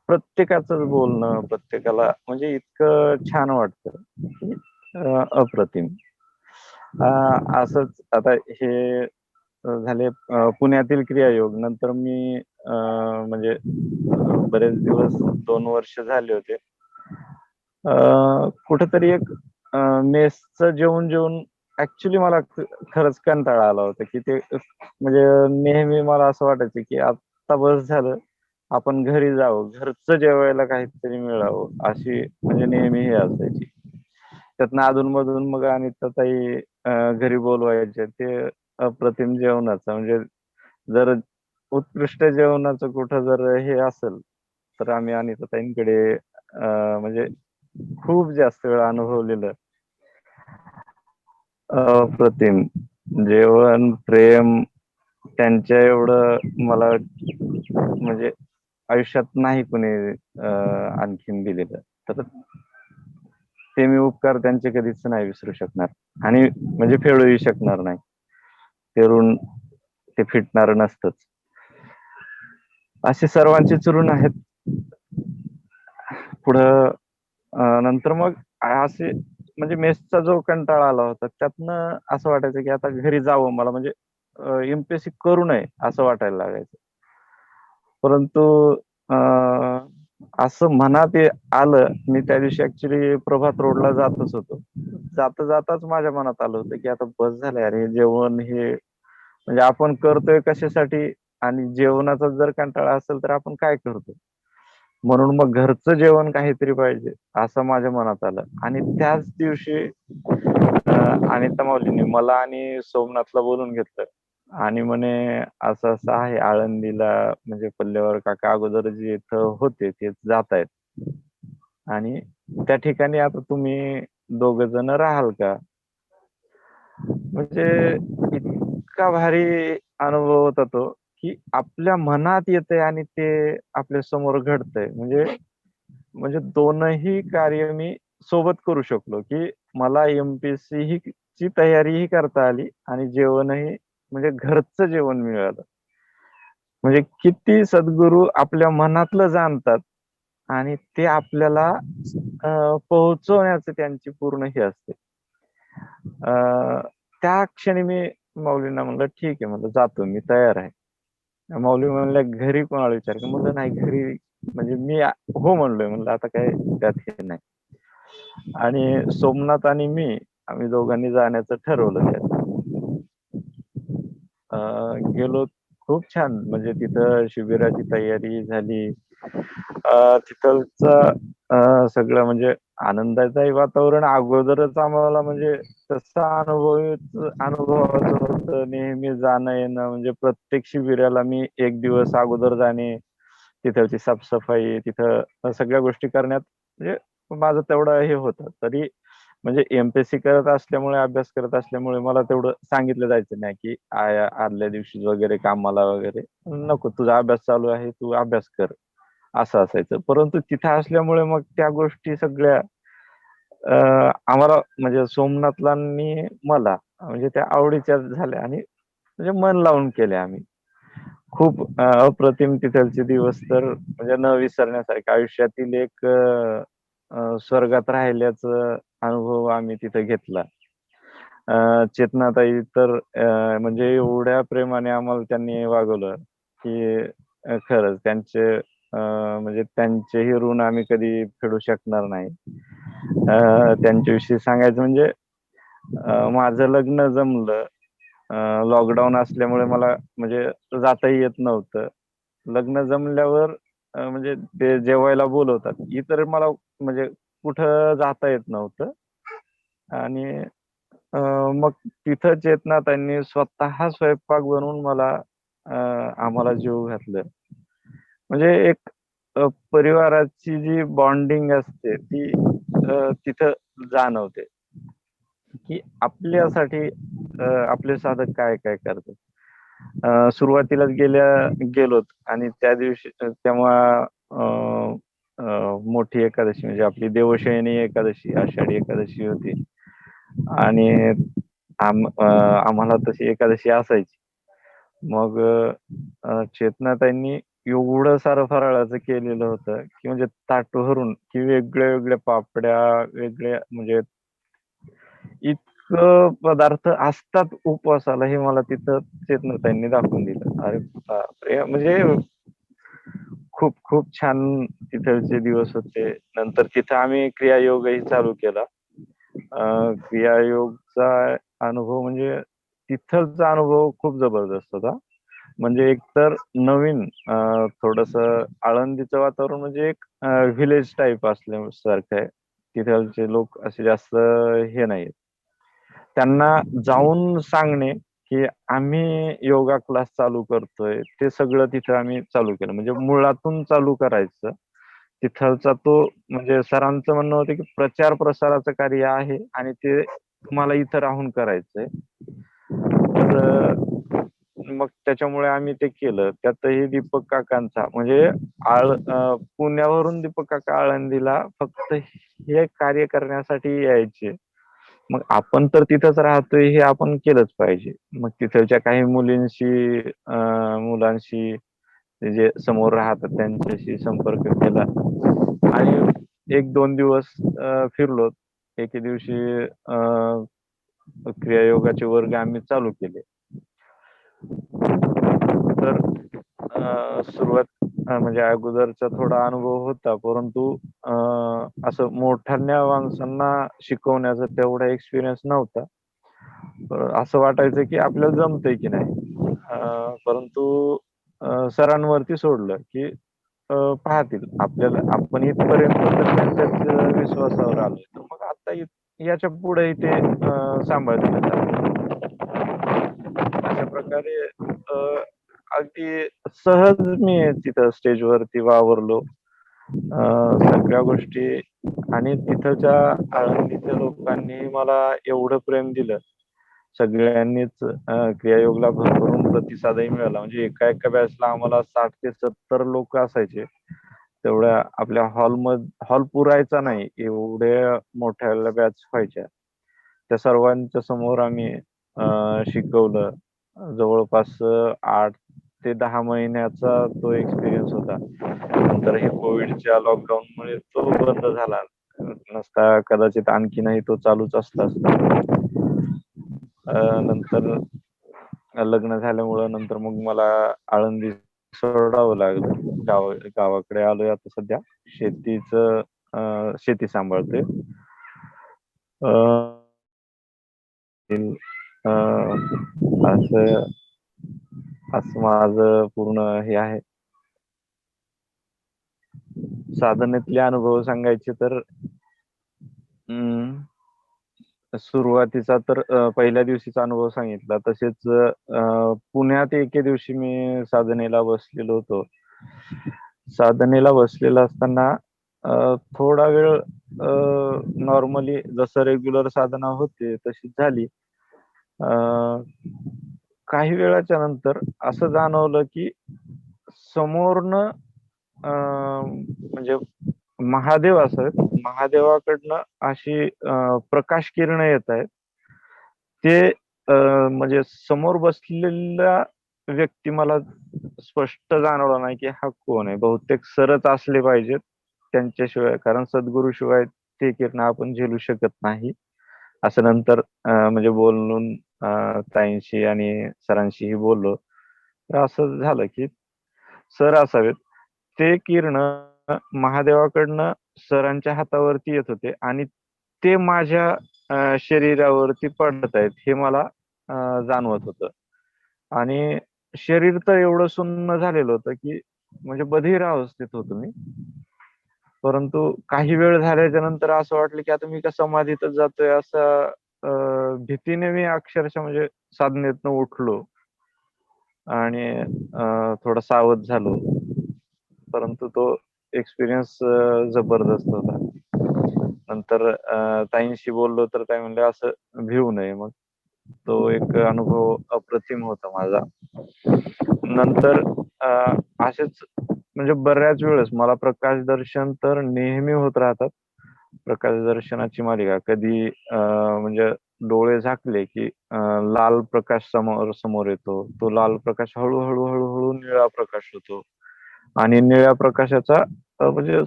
प्रत्येकाचं बोलणं, प्रत्येकाला म्हणजे इतकं छान वाटतं की अप्रतिम. असंच आता हे झाले पुण्यातील क्रियायोग. नंतर मी म्हणजे बरेच दिवस 2 वर्ष झाले होते. कुठेतरी एक मेसचं जेवून ऍक्च्युली मला खरंच कंटाळा आला होता की ते, म्हणजे नेहमी मला असं वाटायचं की आता बस झालं, आपण घरी जावं, घरचं जेवायला काहीतरी मिळावं, अशी म्हणजे नेहमी हे असायची. त्यातनं अधूनमधून मग अनिताताई घरी बोलवायचे. ते अप्रतिम जेवणाचं म्हणजे, जर उत्कृष्ट जेवणाचं कुठं जर हे असेल तर आम्ही अनिताताईंकडे म्हणजे खूप जास्त वेळा अनुभवलेलं. अप्रतिम जेवण, प्रेम त्यांच्या एवढं मला म्हणजे आयुष्यात नाही कोणी आणखीन दिलेलं. तर ते मी उपकार त्यांचे कधीच नाही विसरू शकणार, आणि म्हणजे फेडूही शकणार नाही. ते ऋण ते फिटणार नसतंच. असे सर्वांचे ऋण आहेत. पुढं नंतर मग असे म्हणजे मेसचा जो कंटाळा आला होता, त्यातनं असं वाटायचं की आता घरी जावं मला, म्हणजे एमपीएससी करू नये असं वाटायला लागायचं. परंतु असं मनात आलं. मी त्या दिवशी ऍक्च्युली प्रभात रोडला जातच होतो. जाताच माझ्या मनात आलं होतं की आता बस झालंय अरे, जेवण हे म्हणजे आपण करतोय कशासाठी, आणि जेवणाचा जर कंटाळा असेल तर आपण काय करतो. म्हणून मग घरचं जेवण काहीतरी पाहिजे असं माझ्या मनात आलं. आणि त्याच दिवशी अनिता माऊलींनी मला आणि सोमनाथला बोलून घेतलं, आणि म्हणे असं असं आहे आळंदीला, म्हणजे पल्लेवर काका अगोदर जे इथं होते ते जात आहेत, आणि त्या ठिकाणी आता तुम्ही 2 जण राहाल का. म्हणजे इतका भारी अनुभव होता तो की आपल्या मनात येतंय आणि ते आपल्या समोर घडतंय. म्हणजे दोनही कार्य मी सोबत करू शकलो की मला एमपीएससी ही ची तयारीही करता आली आणि जेवणही म्हणजे घरचं जेवण मिळालं. म्हणजे किती सद्गुरू आपल्या मनातलं जाणतात आणि ते आपल्याला पोहोचवण्याचं त्यांची पूर्ण हे असते. त्या क्षणी मी माऊलींना म्हणलं ठीक आहे, म्हणलं जातो मी, तयार आहे. माऊली म्हणल्या घरी कोणाला विचार, म्हणलं नाही घरी, म्हणजे मी हो म्हणलोय, म्हणलं आता काय त्यात हे नाही. आणि सोमनाथ आणि मी आम्ही दोघांनी जाण्याचं ठरवलं त्यात. गेलो, खूप छान. म्हणजे तिथं शिबिराची तयारी झाली. तिथलचं सगळं म्हणजे आनंदाचंही वातावरण अगोदरच आम्हाला म्हणजे तसं अनुभवाचं होतं. नेहमी जाणं येणं म्हणजे प्रत्येक शिबिराला मी एक दिवस अगोदर जाणे, तिथलची साफसफाई, तिथं सगळ्या गोष्टी करण्यात म्हणजे माझं तेवढं हे होतं. तरी म्हणजे एमपीएससी करत असल्यामुळे, अभ्यास करत असल्यामुळे मला तेवढं सांगितलं जायचं नाही, की आदल्या दिवशी वगैरे कामाला वगैरे नको, तुझा अभ्यास चालू आहे, तू अभ्यास कर, असं असायचं. परंतु तिथं असल्यामुळे मग त्या गोष्टी सगळ्या आम्हाला म्हणजे सोमनाथलांनी मला म्हणजे त्या आवडीच्या झाल्या आणि म्हणजे मन लावून केल्या आम्ही. खूप अप्रतिम तिथलचे दिवस तर म्हणजे न विसरण्यासारखे आयुष्यातील एक स्वर्गात राहिल्याचा अनुभव आम्ही तिथे घेतला. चेतनाताई तर म्हणजे एवढ्या प्रेमाने आम्हाला त्यांनी वागवलं, की खरंच त्यांचे म्हणजे त्यांचेही ऋण आम्ही कधी फेडू शकणार नाही. त्यांच्याविषयी सांगायचं म्हणजे माझं लग्न जमलं. लॉकडाऊन असल्यामुळे मला म्हणजे जाताही येत नव्हतं. लग्न जमल्यावर म्हणजे ते जेवायला बोलवतात. इतर मला म्हणजे कुठं जाता येत नव्हतं आणि मग तिथं चेतनाताईंनी स्वतः स्वयंपाक बनवून मला आम्हाला जेवू घातलं. म्हणजे एक परिवाराची जी बॉन्डिंग असते ती तिथं जाणवते, की आपल्यासाठी आपले साधक काय काय करतात. सुरुवातीलाच गेलोत आणि त्या दिवशी तेव्हा मोठी एकादशी म्हणजे आपली देवशयनी एकादशी, आषाढी एकादशी होती आणि आम्हाला तशी एकादशी असायची. मग चेतनाताईंनी एवढं सारं फराळाचं केलेलं होतं, की म्हणजे ताट भरून, की वेगळ्या वेगळ्या पापड्या, वेगळ्या म्हणजे इतकं पदार्थ असतात उपवासाला हे मला तिथं चेतनाताईंनी दाखवून दिलं. अरे बापरे! म्हणजे खूप खूप छान तिथलचे दिवस होते. नंतर तिथं आम्ही क्रियायोगही चालू केला. क्रियायोगचा अनुभव म्हणजे तिथलचा अनुभव खूप जबरदस्त होता. म्हणजे एकतर नवीन थोडंसं आळंदीचं वातावरण म्हणजे एक व्हिलेज टाइप असल्यासारखं आहे. तिथलचे लोक असे जास्त हे नाहीत. त्यांना जाऊन सांगणे, की आम्ही योगा क्लास चालू करतोय. ते सगळं तिथं आम्ही चालू केलं. म्हणजे मुळातून चालू करायचं. तिथलचा तो म्हणजे सरांचं म्हणणं होतं, की प्रचार-प्रसाराचं कार्य आहे आणि ते तुम्हाला इथं राहून करायचंय. तर मग त्याच्यामुळे आम्ही ते केलं. त्यातही दीपक काकांचा म्हणजे पुण्यावरून दीपक काका आळंदीला फक्त हे कार्य करण्यासाठी यायचे. मग आपण तर तिथंच राहतोय हे आपण केलंच पाहिजे. मग तिथलच्या काही मुलांशी ते जे समोर राहतात त्यांच्याशी संपर्क केला आणि 1-2 दिवस फिरलो. एके दिवशी क्रियायोगाचे वर्ग आम्ही चालू केले. तर सुरुवात म्हणजे अगोदरचा थोडा अनुभव होता, परंतु असं मोठ्या माणसांना शिकवण्याचा तेवढा एक्सपिरियन्स नव्हता. असं वाटायचं की आपल्याला जमतंय की नाही. परंतु सरांवरती सोडलं की पाहतील आपल्याला, आपण इथपर्यंत तर त्यांच्याच विश्वासावर आलोय, तर मग आता याच्या पुढे ते सांभाळतील. अशा प्रकारे अगदी सहज मी तिथं स्टेजवरती वावरलो. सगळ्या गोष्टी आणि तिथच्या आळंदीच्या लोकांनी मला एवढं प्रेम दिलं. सगळ्यांनीच क्रियायोगला भरभरून प्रतिसादही मिळाला. म्हणजे एका एका बॅचला आम्हाला 60 ते 70 लोक असायचे. तेवढ्या आपल्या हॉल पुरायचा नाही, एवढ्या मोठ्या बॅच व्हायच्या. त्या सर्वांच्या समोर आम्ही शिकवलं. जवळपास 8 ते 10 महिन्याचा तो एक्सपिरियन्स होता. नंतर हे कोविडच्या लॉकडाऊनमुळे तो बंद झाला. नसता कदाचित आणखीनही तो चालूच असला असता. नंतर लग्न झाल्यामुळं नंतर मग मला आळंदी सोडावं लागलं. गावाकडे आलोय आता सध्या. शेती सांभाळतोय. असं असं माझं पूर्ण हे आहे. साधनेतले अनुभव सांगायचे तर सुरुवातीचा तर पहिल्या दिवशीचा अनुभव सांगितला. तसेच पुण्यात एके दिवशी मी साधनेला बसलेलो होतो. साधनेला बसलेला असताना थोडा वेळ नॉर्मली जसं रेग्युलर साधना होते तशी झाली. काही वेळाच्या नंतर असं जाणवलं की समोरनं म्हणजे महादेव असावेत, महादेवाकडनं अशी प्रकाश किरणं येत आहेत. ते म्हणजे समोर बसलेला व्यक्ती मला स्पष्ट जाणवला नाही की हा कोण आहे. बहुतेक सरच असले पाहिजेत त्यांच्याशिवाय, कारण सद्गुरूशिवाय ते किरणं आपण झेलू शकत नाही. असं नंतर म्हणजे बोलून ताईंशी आणि सरांशीही बोललो. तर असं झालं की सर असावेत. ते किरणं महादेवाकडनं सरांच्या हातावरती येत होते आणि ते माझ्या शरीरावरती पडत आहेत हे मला जाणवत होतं. आणि शरीर तर एवढं सुन्न झालेलं होतं की म्हणजे बधीर अवस्थेत होतो मी. परंतु काही वेळ झाल्याच्या नंतर असं वाटलं की आता मी का समाधीतच जातोय, असं भीतीने मी अक्षरशः म्हणजे साधनेतनं उठलो आणि थोडा सावध झालो. परंतु तो एक्सपिरियन्स जबरदस्त होता. नंतर ताईंशी बोललो तर ताई म्हणले असं भिवू नये. मग तो एक अनुभव अप्रतिम होता माझा. नंतर असेच म्हणजे बऱ्याच वेळेस मला प्रकाश दर्शन तर नेहमी होत राहतात. प्रकाश दर्शनाची मालिका कधी म्हणजे डोळे झाकले की लाल प्रकाश समोर समोर येतो. तो लाल प्रकाश हळूहळू हळूहळू निळा प्रकाश होतो आणि निळ्या प्रकाशाचा म्हणजे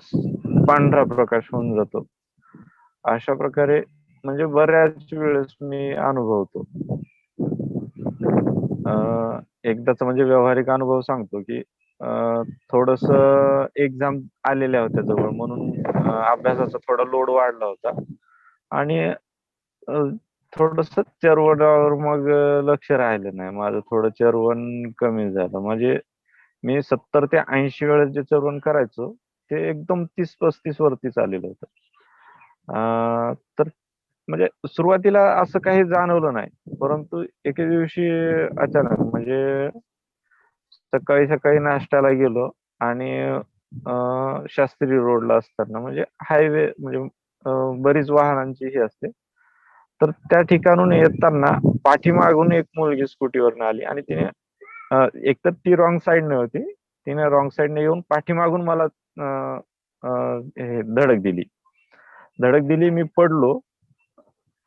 पांढरा प्रकाश होऊन जातो. अशा प्रकारे म्हणजे बऱ्याच वेळेस मी अनुभवतो. एकदाचा म्हणजे व्यावहारिक अनुभव सांगतो की थोडस एक्झाम आलेल्या होत्या जवळ, म्हणून अभ्यासाचा थोडा लोड वाढला होता आणि थोडस चरवणावर मग लक्ष राहिलं नाही माझं. थोडं चरवण कमी झालं. म्हणजे मी 70 ते 80 वेळेस जे चरवण करायचो ते एकदम 30-35 वरतीच आलेलं होतं. तर म्हणजे सुरुवातीला असं काही जाणवलं नाही, परंतु एके दिवशी अचानक म्हणजे सकाळी सकाळी नाश्त्याला गेलो आणि शास्त्री रोडला असताना म्हणजे हायवे म्हणजे बरीच वाहनांची ही असते. तर त्या ठिकाणून येताना पाठीमागून एक मुलगी स्कूटीवरनं आली आणि तिने एकतर ती रॉंग साईडने होती. तिने रॉंग साईडने येऊन पाठीमागून मला हे धडक दिली. मी पडलो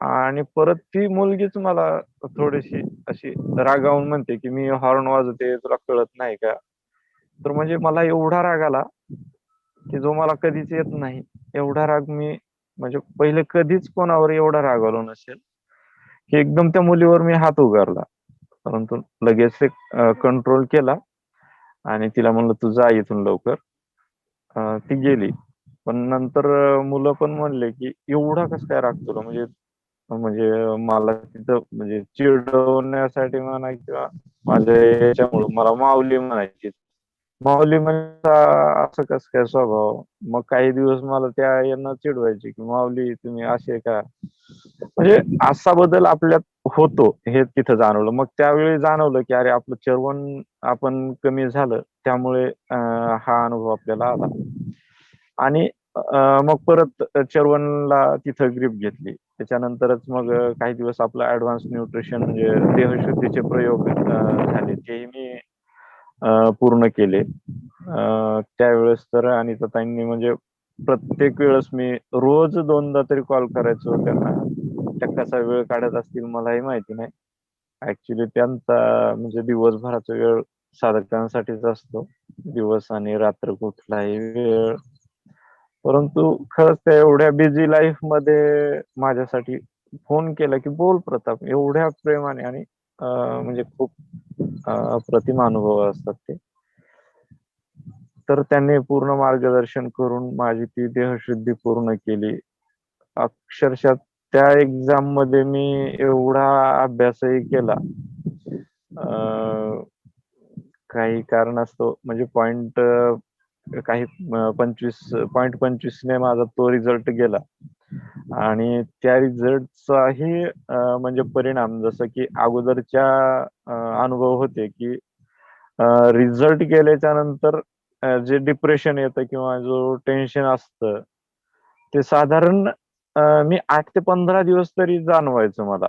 आणि परत ती मुलगीच मला थोडीशी अशी रागावून म्हणते की मी हॉर्न वाजवते तुला कळत नाही का. तर म्हणजे मला एवढा राग आला की जो मला कधीच येत नाही. एवढा राग मी म्हणजे पहिले कधीच कोणावर एवढा रागावलो नसेल की एकदम त्या मुलीवर मी हात उगारला. परंतु लगेच कंट्रोल केला आणि तिला म्हणलं तू जा इथून लवकर. ती गेली. पण नंतर मुलं पण म्हणले की एवढा कस काय राग तुला, म्हणजे म्हणजे मला तिथं म्हणजे चिडवण्यासाठी म्हणा किंवा माझ्या याच्यामुळे मला माऊली म्हणायची. माऊली म्हणजे असं कस काय स्वभाव. मग काही दिवस मला त्या यांना चिडवायचे की माऊली तुम्ही असे का. म्हणजे असा बदल आपल्यात होतो हे तिथं जाणवलं. मग त्यावेळी जाणवलं की अरे आपलं चरवण आपण कमी झालं, त्यामुळे हा अनुभव आपल्याला आला. आणि मग परत चरवणला तिथं ग्रीप घेतली. त्याच्यानंतरच मग काही दिवस आपलं ऍडव्हान्स न्यूट्रिशन म्हणजे देहशुद्धीचे प्रयोग झाले, तेही मी पूर्ण केले. त्यावेळेस तर आणि ताईंनी म्हणजे प्रत्येक वेळेस मी रोज 2दा तरी कॉल करायचो त्यांना. त्या कसा वेळ काढत असतील मलाही माहिती नाही. ऍक्च्युली त्यांचा म्हणजे दिवसभराचा वेळ साधकांसाठीच असतो, दिवस आणि रात्र कुठलाही वेळ. परंतु खरंच त्या एवढ्या बिझी लाईफ मध्ये माझ्यासाठी फोन केला की बोल प्रताप, एवढ्या प्रेमाने. आणि म्हणजे खूप अप्रतिम अनुभव असतात ते. तर त्यांनी पूर्ण मार्गदर्शन करून माझी ती देहशुद्धी पूर्ण केली. अक्षरशः त्या एक्झाम मध्ये मी एवढा अभ्यासही केला. काही कारणास्तव म्हणजे पॉइंट काही 25.25 ने माझा तो रिझल्ट गेला. आणि त्या रिझल्टचाही म्हणजे परिणाम जसं की अगोदरच्या अनुभव होते की रिझल्ट गेल्याच्या नंतर जे डिप्रेशन येतं किंवा जो टेन्शन असतं ते साधारण मी 8 ते 15 दिवस तरी जाणवायचं मला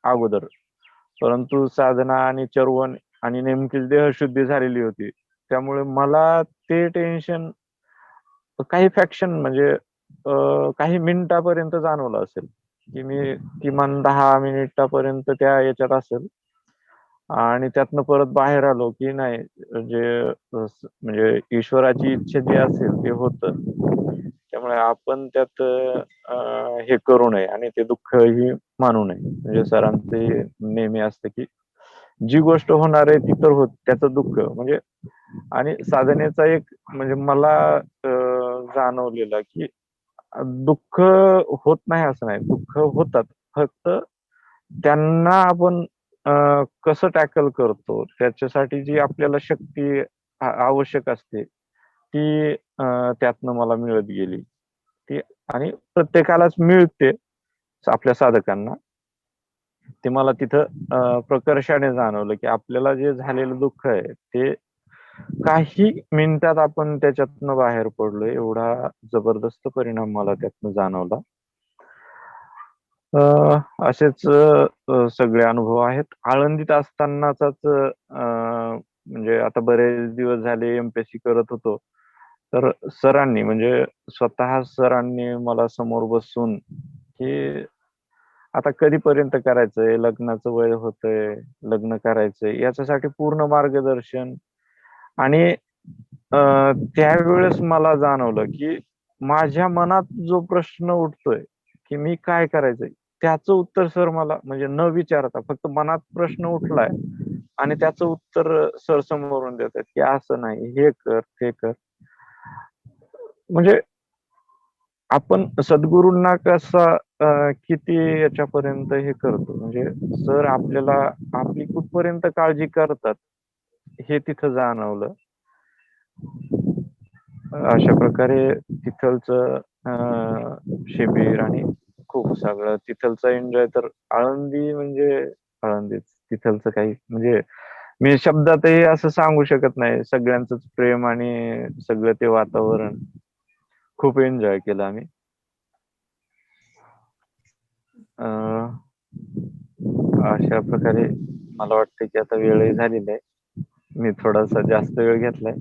अगोदर. परंतु साधना आणि चर्वण आणि नेमकीच देहशुद्धी झालेली होती. त्यामुळे मला ते टेन्शन काही फ्रॅक्शन म्हणजे काही मिनिटापर्यंत जाणवलं असेल, की मी किमान 10 मिनिटापर्यंत त्या याच्यात असेल आणि त्यातनं परत बाहेर आलो, की नाही जे म्हणजे ईश्वराची इच्छा जी असेल ते होतं. त्यामुळे आपण त्यात हे करू नये आणि ते दुःखही मानू नये. म्हणजे सरांचं हे नेहमी असतं, की जी गोष्ट होणार आहे ती तर होत त्याचं दुःख म्हणजे आणि साधनेचा एक म्हणजे मला जाणवलेलं, की दुःख होत नाही असं नाही. दुःख होतात. फक्त त्यांना आपण कसं टॅकल करतो त्याच्यासाठी जी आपल्याला शक्ती आवश्यक असते, ती त्यातनं मला मिळत गेली. ती आणि प्रत्येकालाच मिळते आपल्या साधकांना. ते मला तिथं प्रकर्षाने जाणवलं, की आपल्याला जे झालेलं दुःख आहे ते काही मिनिटात आपण त्याच्यातनं बाहेर पडलोय एवढा जबरदस्त परिणाम मला त्यातनं जाणवला. असेच सगळे अनुभव आहेत. आळंदीत असतानाचाच म्हणजे आता बरेच दिवस झाले एम-पी-एस-सी करत होतो. तर सरांनी म्हणजे स्वतः सरांनी मला समोर बसून, की आता कधीपर्यंत करायचंय? लग्नाचं वय होतंय, लग्न करायचंय याच्यासाठी पूर्ण मार्गदर्शन आणि त्यावेळेस मला जाणवलं, की माझ्या मनात जो प्रश्न उठतोय, की मी काय करायचंय? त्याचं उत्तर सर मला म्हणजे न विचारता फक्त मनात प्रश्न उठलाय आणि त्याचं उत्तर सर समोरून देतात, की असं नाही, हे कर, ते कर. म्हणजे आपण सद्गुरूंना कसा किती याच्यापर्यंत हे करतो म्हणजे सर आपल्याला आपली कुठपर्यंत काळजी करतात, हे तिथं जाणवलं. अशा प्रकारे तिथलचं शिबिर आणि खूप सगळं तिथलचं एन्जॉय तर आळंदी म्हणजे आळंदीच. तिथलचं काही म्हणजे मी शब्दातही असं सांगू शकत नाही. सगळ्यांचंच प्रेम आणि सगळं ते वातावरण खूप एन्जॉय केलं आम्ही. अशा प्रकारे मला वाटतं की आता वेळही झालेली आहे. मी थोडासा जास्त वेळ घेतलाय.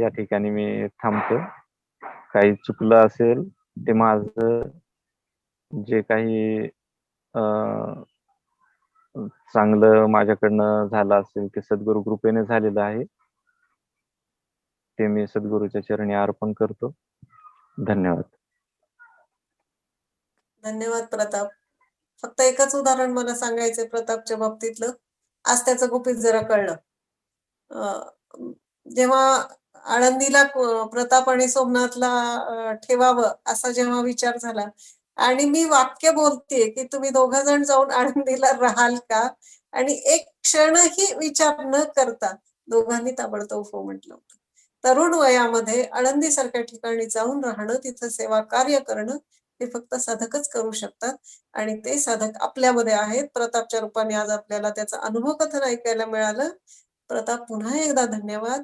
या ठिकाणी मी थांबतो. काही चुकलं असेल ते माझं जे काही चांगलं माझ्याकडनं झालं असेल ते सद्गुरु कृपेने झालेलं आहे. ते मी सद्गुरूच्या चरणी अर्पण करतो. धन्यवाद. धन्यवाद प्रताप. फक्त एकच उदाहरण मला सांगायचंय प्रतापच्या बाबतीतलं. आज त्याचं गुपित जरा कळलं. जेव्हा आळंदीला प्रताप आणि सोमनाथला ठेवावं असा जेव्हा विचार झाला आणि मी वाक्य बोलतेय की तुम्ही दोघं जण जाऊन आळंदीला राहाल का, आणि एक क्षणही विचार न करता दोघांनी ताबडतोब हो म्हटलं होतं. तरुण वयामध्ये आळंदी सारख्या ठिकाणी जाऊन राहणं, तिथं सेवा कार्य करणं हे फक्त साधकच करू शकतात आणि ते साधक आपल्यामध्ये आहेत. प्रतापच्या रूपाने आज आपल्याला त्याचा अनुभव कथन ऐकायला मिळालं. प्रताप पुन्हा एकदा धन्यवाद.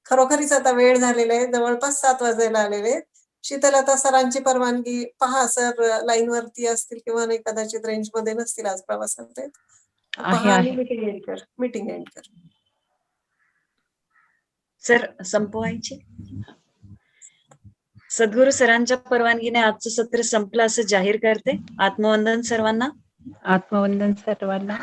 खरोखरीच आता वेळ झालेला आहे, जवळपास 7 वाजायला आलेले आहेत. शीतलता सरांची परवानगी पहा, सर लाईन वरती असतील किंवा नाही, कदाचित रेंज मध्ये नसतील आज प्रवासात. पहा आणि मीटिंग एंड कर. सर संपवायचे. सद्गुरू सरांच्या परवानगीने आजचं सत्र संपलं असं जाहीर करते. आत्मवंदन सर्वांना. आत्मवंदन सर्वांना.